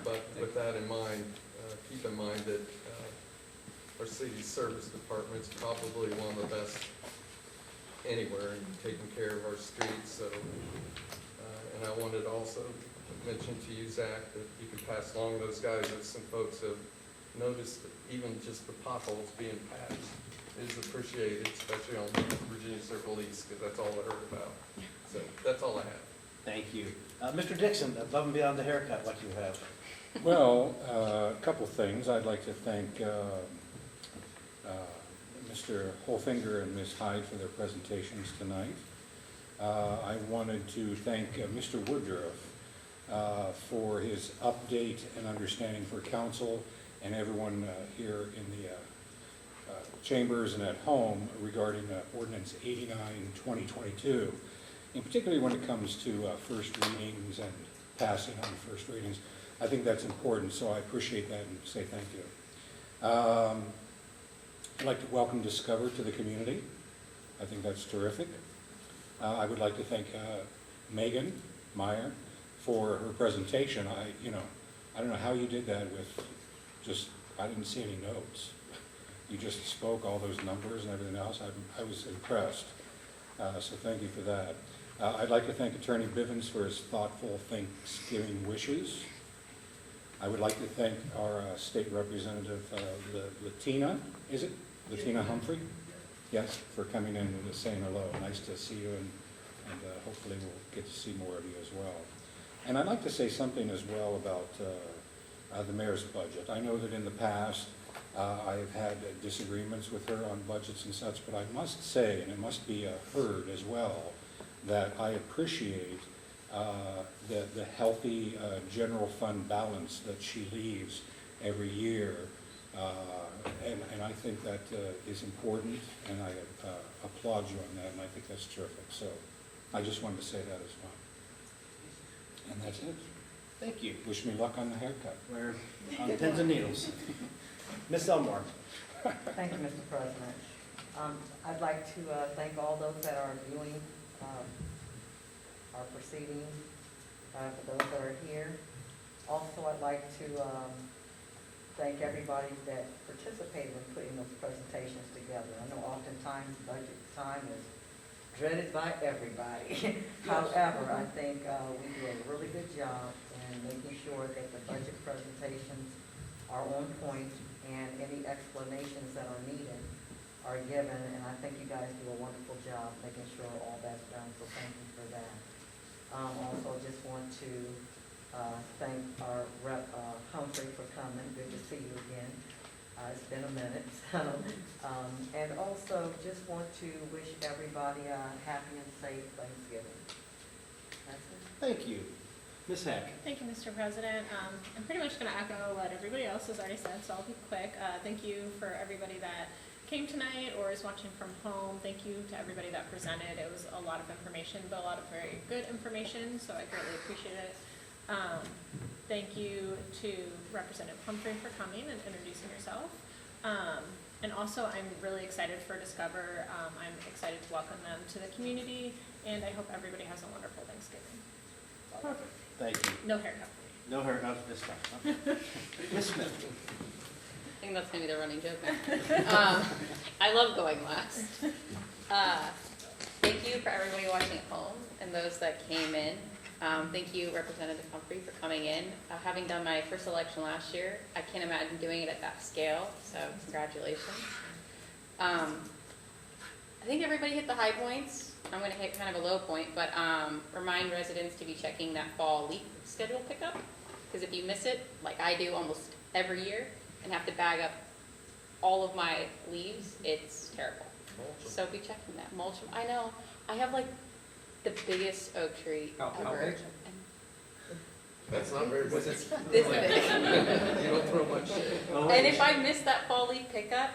But with that in mind, keep in mind that our city's service department's probably one of the best anywhere in taking care of our streets, so, and I wanted also to mention to you, Zach, that you could pass along those guys that some folks have noticed that even just the potholes being patched is appreciated, especially on Virginia Circle East, because that's all I heard about. So that's all I have. Thank you. Mr. Dixon, above and beyond the haircut, what do you have? Well, a couple things. I'd like to thank Mr. Holfinger and Ms. Hyde for their presentations tonight. I wanted to thank Mr. Woodruff for his update and understanding for council and everyone here in the chambers and at home regarding Ordinance 89, 2022, and particularly when it comes to first readings and passing on first readings. I think that's important, so I appreciate that and say thank you. I'd like to welcome Discover to the community. I think that's terrific. I would like to thank Megan Meyer for her presentation. I don't know how you did that with I didn't see any notes. You just spoke all those numbers and everything else. I was impressed. So thank you for that. I'd like to thank Attorney Bivens for his thoughtful Thanksgiving wishes. I would like to thank our state representative, Latina, is it? Latina Humphrey? Yes, for coming in and saying hello. Nice to see you, and hopefully we'll get to see more of you as well. And I'd like to say something as well about the mayor's budget. I know that in the past I have had disagreements with her on budgets and such, but I must say, and it must be heard as well, that I appreciate the healthy general fund balance that she leaves every year. And I think that is important, and I applaud you on that, and I think that's terrific. So I just wanted to say that as well. And that's it. Thank you. Wish me luck on the haircut. We're on pins and needles. Ms. Elmore. Thank you, Mr. President. I'd like to thank all those that are viewing our proceedings, for those that are here. Also, I'd like to thank everybody that participated in putting those presentations together. I know oftentimes budget time is dreaded by everybody. However, I think we do a really good job in making sure that the budget presentations are on point and any explanations that are needed are given, and I think you guys do a wonderful job making sure all that's done, so thank you for that. Also, just want to thank our Rep. Humphrey for coming. Good to see you again. It's been a minute. And also, just want to wish everybody a happy and safe Thanksgiving. That's it. Thank you. Ms. Heck. Thank you, Mr. President. I'm pretty much going to echo what everybody else has already said, so I'll be quick. Thank you for everybody that came tonight or is watching from home. Thank you to everybody that presented. It was a lot of information, but a lot of very good information, so I greatly appreciate it. Thank you to Representative Humphrey for coming and introducing yourself. And also, I'm really excited for Discover. I'm excited to welcome them to the community, and I hope everybody has a wonderful Thanksgiving. Perfect. Thank you. No haircut for me. No haircut this time. Okay. Ms. Smith. I think that's gonna be the running joke now. I love going last. Thank you for everybody watching at home and those that came in. Thank you, Representative Humphrey, for coming in. Having done my first election last year, I can't imagine doing it at that scale, so congratulations. I think everybody hit the high points. I'm going to hit kind of a low point, but remind residents to be checking that fall leaf schedule pickup, because if you miss it, like I do almost every year, and have to bag up all of my leaves, it's terrible. So be checking that. Mulch, I know, I have like the biggest oak tree How ever. big? That's not very big. This big. You don't throw much shade. And if I miss that fall leaf pickup,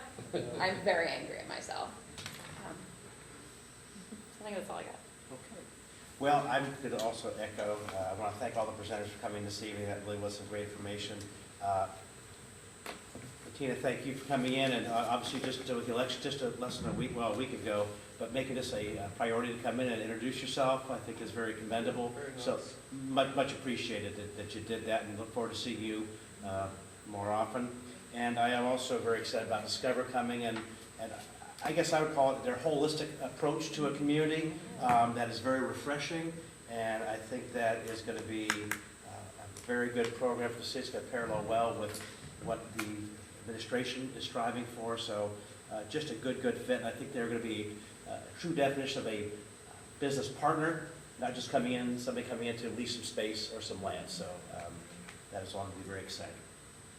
I'm very angry at myself. I think that's all I got. Okay. Well, I'm going to also echo, I want to thank all the presenters for coming this evening. That really was some great information. Tina, thank you for coming in, and obviously just with the election, just less than a week ago, but making this a priority to come in and introduce yourself, I think is very commendable. Very nice. So much appreciated that you did that, and look forward to seeing you more often. And I am also very excited about Discover coming, and I guess I would call it their holistic approach to a community that is very refreshing, and I think that is going to be a very good program for the city. It's going to parallel well with what the administration is striving for, so just a good fit. And I think they're going to be a true definition of a business partner, not just somebody coming in to lease some space or some land. So that is going to be very exciting.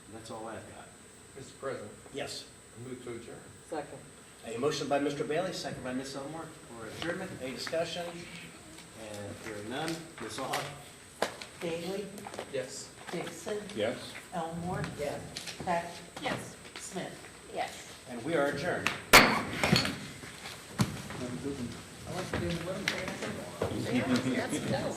And that's all I've got. Mr. President, Yes. I move to adjourn. Second. A motion by Mr. Bailey, second by Ms. Elmore for adjournment. Any discussion? And hearing none, Ms. Aug. Bailey? Yes. Dixon? Yes? Elmore? Yes. Peck? Yes. Smith? Yes. And we are adjourned. I want to do the women's. Let's go.